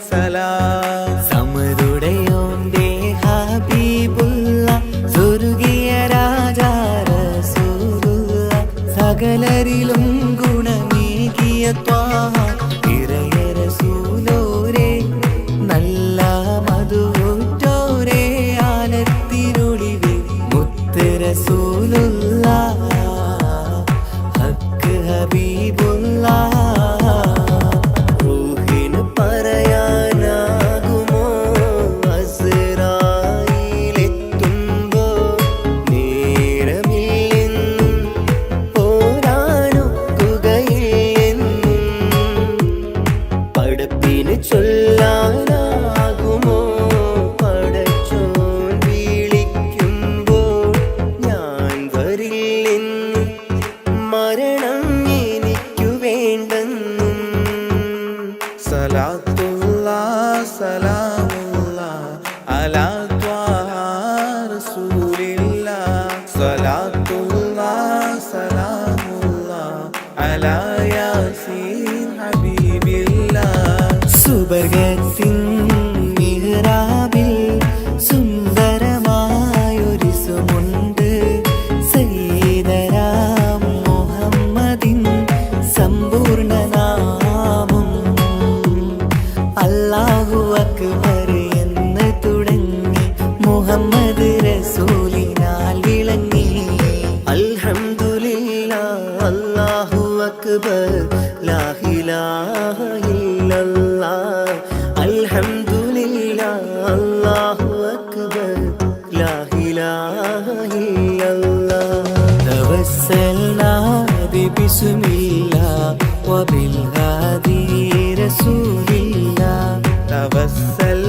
C: സലാം
B: സമരുടയോന്റെ ഹബീബുള്ള സ്വർഗീയ രാജാ റസൂലുള്ള സകലരിലും ഗുണമേകിയ ത്വാഹ ഇറയ റസൂലോരേ നല്ല മധുറ്റോരേ ആലത്തിനൊളിവേ മുത്ത് റസൂലുള്ള ഹക്ക് ഹബീബുള്ള
C: റൂഹിന് പറയാനാകുമോ അസ്റായിലെത്തുമ്പോൾ നേരമില്ലെന്നും പോരാനൊക്കുകയില്ലെന്നും പടപ്പിന് ചൊല്ലാനാകുമോ പടച്ചോൻ വിളിക്കുമ്പോൾ ഞാൻ വരില്ലെന്നും മരണം എനിക്കു വേണ്ടെന്നും സലാത്തുല്ലാഹ് സലാമുല്ലാഹ് അലാ ത്വാഹ റസൂലില്ലാഹ് സലാത്തുല്ലാഹ് സലാമുല്ലാഹ് അലാ യാസീൻ ഹബീബില്ലാഹ്
B: സുബർഗത്തിൻ മിഹ്റാബിൽ സുന്ദരമായൊരു സുമുണ്ട് സയ്യിദനാം മുഹമ്മദിൻ സമ്പൂർണ്ണ നാമം അല്ലാഹു അക്ബർ എന്ന് തുടങ്ങി മുഹമ്മദ് റസൂലിനാൽ വിളങ്ങി
C: അൽഹംദുലില്ലാഹ് അല്ലാഹു അക്ബർ ലാ ഇലാഹ ഇല്ലല്ലാഹ് അൽഹംദുലില്ലാഹ് അല്ലാഹു അക്ബർ ലാ ഇലാഹ ഇല്ലല്ലാഹ്
B: توسلنا ببسم الله وبالهادي رسول الله
C: توسل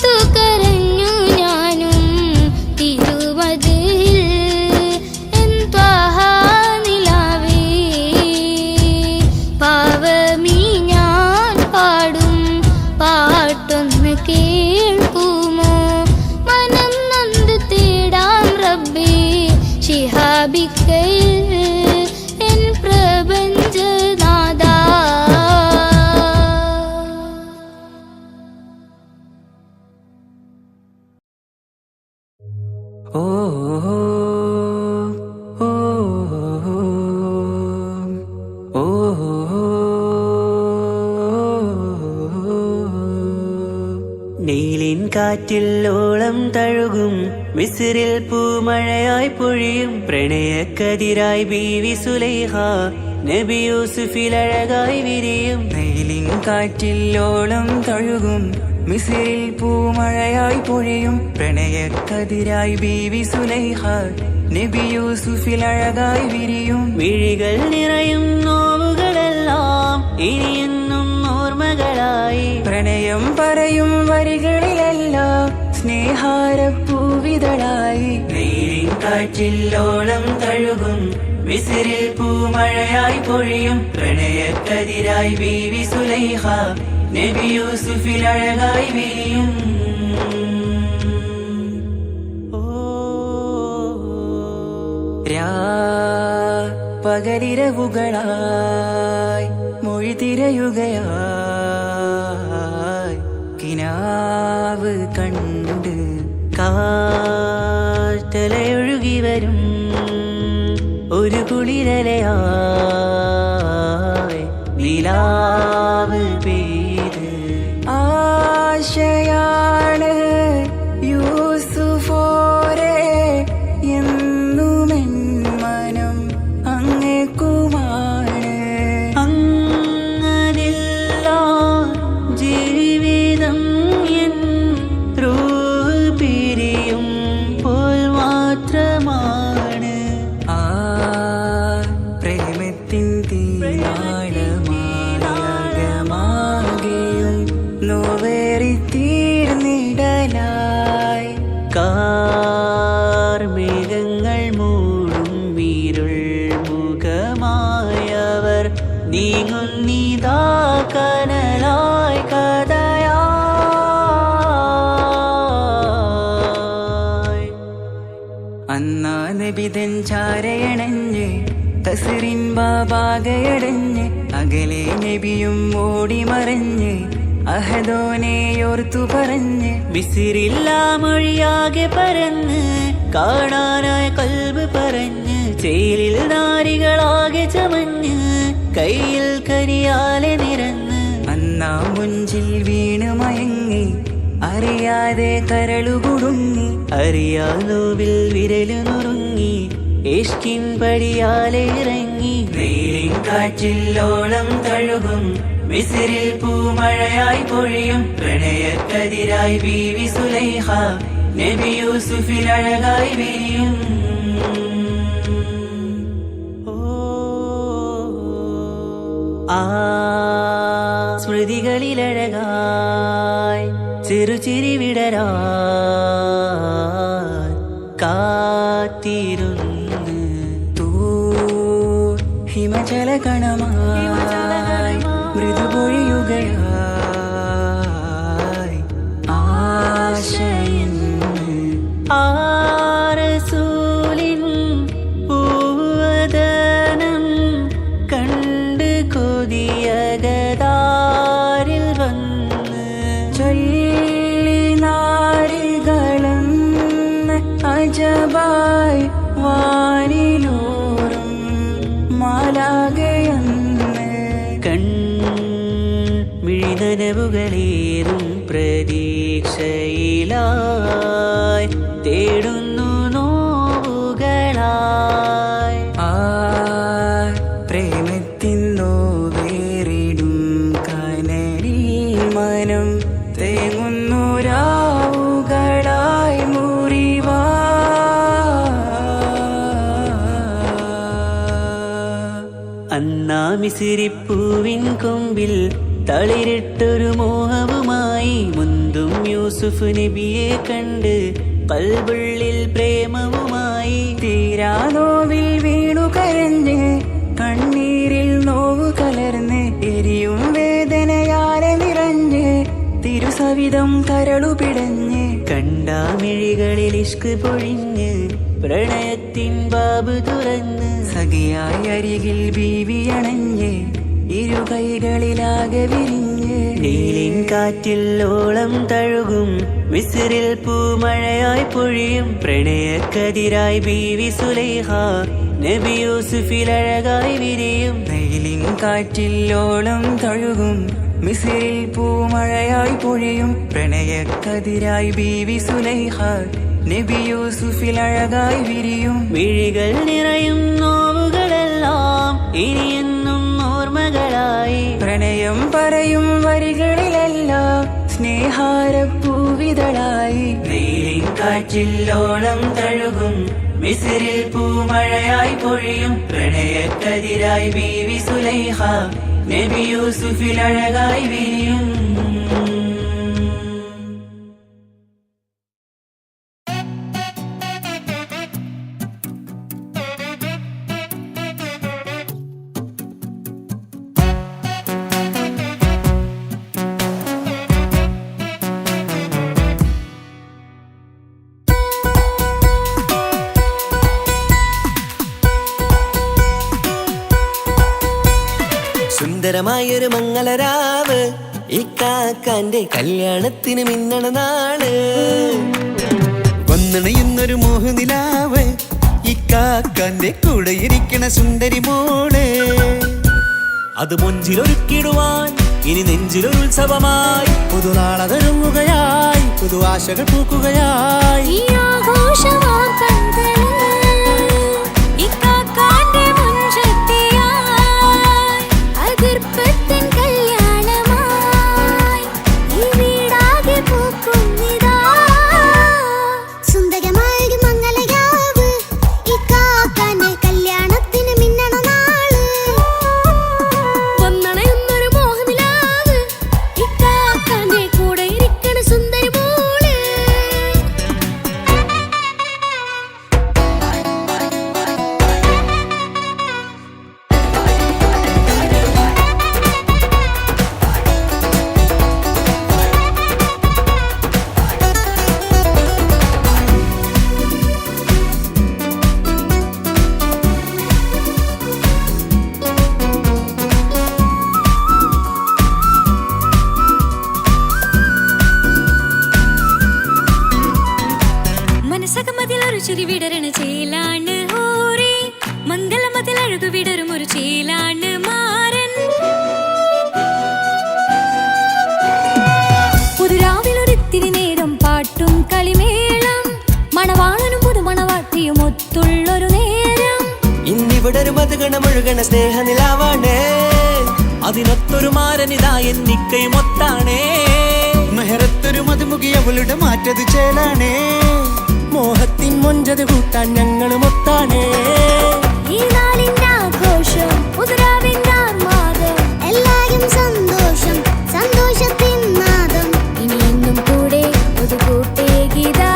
D: ഓർത്തു കരഞ്ഞു ഞാനും തിരുവതിൽ എൻ ത്വാഹ നിലാവേ. പാവമീ ഞാൻ പാടും പാട്ടൊന്ന് കേൾക്കുമോ? മനം നൊന്ത് തേടാം റബ്ബേ ശിഹാബിക്കയിൽ എൻ പ്രപഞ്ചനാഥാ.
B: ഓ ഓ ഓ നീലിൻ കാറ്റിൽ ഓളം തഴുകും മിസ്രിൽ പൂമഴയായി പൊഴിയും പ്രണയക്കതിരായി ബീവി സുലൈഹ നബി യൂസുഫിൽ അഴകായി വിരിയും. നീലിൻ കാറ്റിൽ ഓളം തഴുകും മിസ്രിൽ പൂമഴയായി പൊഴിയും പ്രണയക്കതിരായി ബീവി സുലൈഹ നബി യൂസുഫിൽ അഴകായി വിരിയും. വിഴികൾ നിറയും നോവുകളെല്ലാം ഇനിയെന്നും ഓർമ്മകളായി പ്രണയം പറയും വരികളിലെല്ലാം സ്നേഹാരപ്പൂവിതളായി. നീലിൻ കാറ്റിൽ ഓളം തഴുകും മിസ്രിൽ പൂമഴയായി പൊഴിയും പ്രണയക്കതിരായി ബീവി സുലൈഹ നബി യൂസുഫിൽ അഴകായി വിരിയും. പകലിരവുകളായി മൊഴി തിരയുകയായി കിനാവ് കണ്ട് കാറ്റലയൊഴുകി വരും ഒരു കുളിരലയായി നിലാവ് പെയ്ത് ആശയാണ് യൂസുഫോരെ എന്നുമെൻ മനം അങ്ങേക്കുമാണ്. അങ്ങനില്ല ജീവിതം എൻ റൂഹ് പിരിയും പോൽ മാത്രമാണ്. ആ പ്രേമത്തിൻ തീരാളമാകെയും നോവേറി തീർന്നിടലായി കാർമേഘങ്ങൾ മൂടും വീരുൾ മുഖമായവർ നീങ്ങുന്നിതാ കനലായി കഥയായി. അന്നാ നബിതൻ ചാരയണഞ്ഞ് കസറിൻ ബാബാകയടഞ്ഞ് അകലെ നബിയും ഓടിമറഞ്ഞ് അഹദോനെയോർത്തു പറഞ്ഞ് മിസ്രില്ലാ മൊഴിയാകെ പരന്ന് കാണാനായി കൽബ് പറഞ്ഞ് ചേലിൽ നാരികളാകെ ചമഞ്ഞ് കയ്യിൽ കരിയാലെ നിറന്ന് അന്നാ മുഞ്ചിൽ വീണ് മയങ്ങി അറിയാതെ കരളുകുടുങ്ങി അറിയാലോവിൽ വിരലു നുറുങ്ങി ഇഷ്കിൻ പടിയാലെ ഇറങ്ങി. നീലിൻ കാറ്റിൽ ഓളം തഴുകും മിസ്രിൽ പൂമഴയായി പൊഴിയും പ്രണയക്കതിരായി ബീവി സുലൈഹ നബി യൂസുഫിൽ അഴകായി വിരിയും. ആ സ്മൃതികളിലഴകായി ചെറുചിരി വിടരാൻ കാത്തിരുന്ന് ഹിമജല കണമായി മൃദുപൊഴിയുകയായി ആശയൻ ആരസൂലിൻ പൂവദനം കണ്ട് കൊതിയകതാരിൽ വന്ന് ചൊല്ലി നാരികളെന്ന് അജബായി വാനിലൂറും മാലാകയെന്ന് കൺമിഴിനനവുകളേറും പ്രതീക്ഷയിലായി തേടുന്നു നോവുകളായി. ആ പ്രേമത്തിൻ നോവേറിടും കനലിൽ മനം തേങ്ങുന്നു രാവുകളായി മുറിവാ. അന്നാ മിസിരിപ്പൂവിൻ കൊമ്പിൽ തളിരിട്ടൊരു മോഹവുമായി മുന്തും യൂസുഫ് നബിയെ കണ്ട് കൽബുള്ളിൽ പ്രേമവുമായി തീരാനോവിൽ വീണു കരഞ്ഞ് കണ്ണീരിൽ നോവു കലർന്ന് എരിയും വേദനയാലെ നിറഞ്ഞ് തിരുസവിധം കരളു പിടഞ്ഞ് കണ്ടാമിഴികളിൽ ഇഷ്ക് പൊഴിഞ്ഞ് പ്രണയത്തിൻ ബാബ് തുറന്ന് സഖിയായി അരികിൽ ബീവി അണഞ്ഞ് ഇരു കൈകളിലാകെ വിരിഞ്ഞ് നീലിൻ കാറ്റിൽ ഓളം തഴുകും മിസ്രിൽ പൂമഴയായി പൊഴിയും പ്രണയക്കതിരായി ബീവി സുലൈഹ നബി യൂസുഫിൽ അഴകായി വിരിയും നീലിൻ കാറ്റിൽ ഓളം തഴുകും മിസ്രിൽ പൂമഴയായി പൊഴിയും പ്രണയക്കതിരായി ബീവി സുലൈഹ നബി യൂസുഫിൽ അഴകായി വിരിയും വിഴികൾ നിറയും നോവുകളെല്ലാം ഇനിയെന്നും ഓർമ്മകളായി പ്രണയം പറയും വരികളിലെല്ലാം സ്നേഹാരപ്പൂവിതളായി നീലിൻ കാറ്റില്ലോളം തഴുകും മിസ്രിൽ പൂമഴയായി പൊഴിയും പ്രണയക്കതിരായി ബീവി സുലൈഹ നബി യൂസുഫിൽ അഴകായി വിരിയും
C: സുന്ദരമായൊരു മംഗളരാവ് ഇക്കാക്കാന്റെ കല്യാണത്തിന് മിന്നണ നാള് വന്നണയുന്നൊരു മോഹനിലാവ് ഇക്കാക്കാന്റെ കൂടെ ഇരിക്കണ സുന്ദരി മോള് അത് മൊഞ്ചിലൊരുക്കിടുവാൻ ഇനി നെഞ്ചിലൊരു ഉത്സവമായി പുതുനാളതൊരുങ്ങുകയായി പുതു ആശകൾ പൂക്കുകയായി
D: ഈ ആഘോഷവാർത്തകൾ ഇക്കാക്കാന്റെ മുൻചെത്തിയായി അതിർപ്പത്തിൻ കല്യാണമായി ഈ വീടാകെ പൂക്കുന്നിതാ സുന്ദരമായൊരു മംഗളയാവ് ഇക്കാക്കാന്റെ കല്യാണത്തിന് മിന്നണ നാള് വന്നണയുന്നൊരു മോഹനിലാവ് ഇക്കാക്കാന്റെ കൂടെ ഇരിക്കണ സുന്ദരി മോള് മനസ്സകമതിലൊരു ചിരി വിടരണ ചേലാണ് ഹോറി മംഗളമതിൽ അഴകു വിടരും ഒരു ചേലാണ് മാരൻ പുതുരാവിലൊരിത്തിരി നേരം പാട്ടും കളിമേളം മണവാളനും പുതുമണവാട്ടിയും ഒത്തുള്ളൊരു നേരം
C: ഇന്നിവിടെ ഒരു മധുഗണമൊഴുകണ സ്നേഹനിലാവാണേ
B: അതിനൊത്തൊരു മാരനിതാ എന്നിക്കൈ മൊത്താണേ
C: മെഹറത്തൊരു മധുമുഖി അവളുടെ മാറ്റത് ചേലാണേ മോഹത്തിൻ മൊഞ്ചത് കൂട്ടാൻ ഞങ്ങൾ മൊത്താണേ
D: ഈ നാളിന്റെ ആഘോഷം പുതുരാവിന്റെ ആർമാദം എല്ലാരും സന്തോഷം സന്തോഷത്തിൻ നാദം ഇനി എന്നും കൂടെ ഒരു കൂട്ടേകിതാ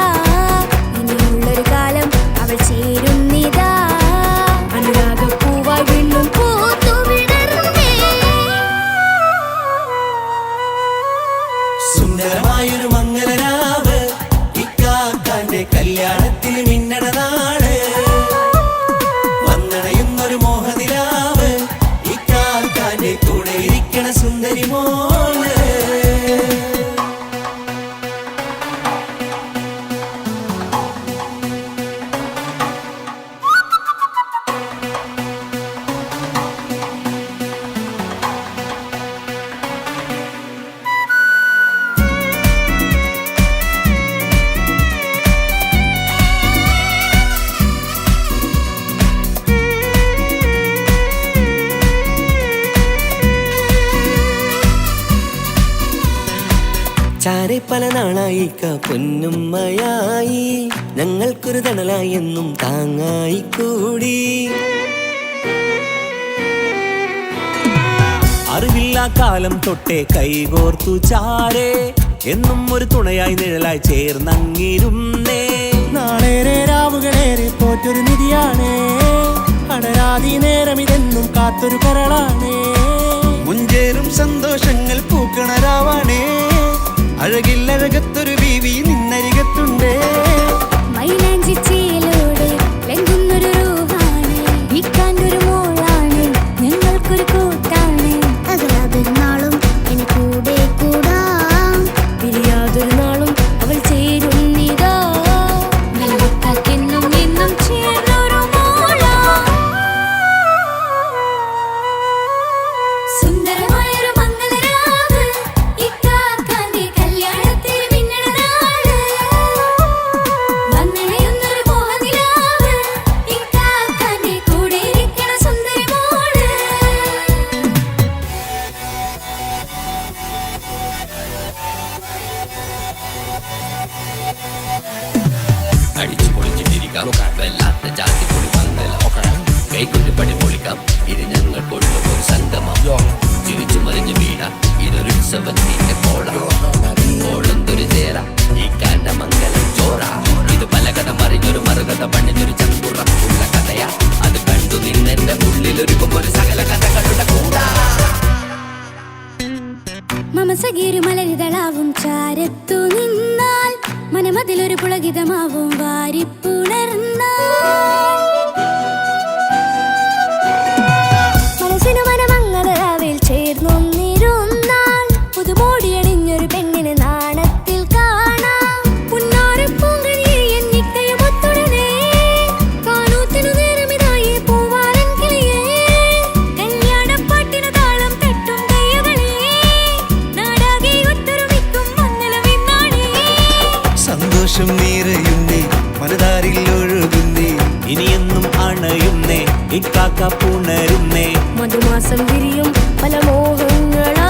D: ഇനിയുള്ളൊരു കാലം അവൾ ചേരുന്നിതാ അനുരാഗപ്പൂവായി വീണ്ടും പൂത്തുവിടരുന്നേ
C: സുന്ദരമായൊരു മംഗളരാവ് ഇക്കാക്കാന്റെ കല്യാണത്തിന് മിന്നണ നാള് വന്നണയുന്നൊരു മോഹനിലാവ് ഇക്കാക്കാന്റെ കൂടെ ഇരിക്കണ സുന്ദരി മോള് ചാരെ പല നാളായി പൊന്നുമ്മയായി ഞങ്ങൾക്കൊരു തണലായി എന്നും താങ്ങായി കൂടി
B: അറിവില്ല കാലം തൊട്ടേ കൈകോർത്തു ചാരേ എന്നും ഒരു തുണയായി നിഴലായി ചേർന്നങ്ങിരുന്നേ.
E: നാളേറെ രാവുകളേറെ പോറ്റൊരു നിധിയാണേ, അടരാതി നേരം ഇതെന്നും കാത്തൊരു കരളാണേ.
C: മുഞ്ചേറും സന്തോഷങ്ങൾ പൂക്കണരാവാണേ, അഴകില്ലഴകത്തൊരു ബീവി നിന്നരികത്തുണ്ടേ.
D: മൈലാഞ്ചി ചേലോടെ ലംഘുന്നൊരു രൂപാണ്, വിൽക്കാനൊരു മോളാണ്, ഞങ്ങൾക്കൊരു കൂട്ടാണ്. അകലാതൊരു നാളും എന്നെ കൂടെ കൂടാം, പിരിയാതൊരു നാളും അവൾ ചേരുന്നിതാ. നിലവക്കാക്കെന്നും എന്നും ചേർന്നൊരു മോളാ. സുന്ദരമായൊരു മംഗളരാവ്, ഇക്കാക്കാന്റെ കല്യാണത്തിൽ മിന്നണ നാള്. വന്നണയുന്നൊരു മോഹനിലാവ്, ഇക്കാക്കാന്റെ കൂടെ ഇരിക്കണ സുന്ദരി മോള്.
F: അടിച്ചു പൊളിച്ചിട്ടിരിക്കാം, വല്ലാത്ത ജാതി പൊളി പന്തലൊക്കണം, കൈകൊണ്ട് പടി പൊളിക്കാം, ഇത് ഞങ്ങൾ കൊണ്ടുപോകും സംഗമം. ചിരിച്ചു മറിഞ്ഞു വീടാം, ഇതൊരു ഉത്സവത്തിന്റെ കോളം, കോളന്തൊരു ചേര ഈ കാണ്ട മംഗലം ചോറ. ഇത് പലകഥ മറിഞ്ഞൊരു മറുകഥ പണിഞ്ഞൊരു ചങ്കുറപ്പുള്ള കഥയാ, അത് കണ്ടു നിന്നെന്റെ ഉള്ളിലൊരുക്കും ഒരു സകല കഥകളുടെ കൂടാ.
D: മമസഗീരു മലരിതളാവും ചാരത്തു നിന്നാൽ, മനമതിലൊരു പുളകിതമാവും വാരിപ്പുണർന്നാൽ. മനസ്സിനു മനമങ്ങതരാവിൽ ചേർന്നൊന്നിരുന്നാൽ, പുതുമോടിയണിഞ്ഞൊരു പെണ്ണിന് നാണത്തിൽ കാണാം. പുന്നാരപ്പൂങ്കനിയെ എന്നിക്കയുമൊത്തുടനെ, കാനൂത്തിനു നേരമിതായി പൂവാലൻ കിളിയേ. കല്യാണപ്പാട്ടിനു താളം തട്ടും കയ്യുകളെ, നാടാകെ ഒത്തൊരുമിക്കും മംഗളമെന്നാണേ.
C: സന്തോഷം നിറയുന്നേ, മനതാരിൽ ഒഴുകുന്നേ,
B: ഇനിയെന്നും അണയുന്നേ, ഇക്കാക്ക പുണരുന്നേ.
D: മധുമാസം വിരിയും പല മോഹങ്ങളാ.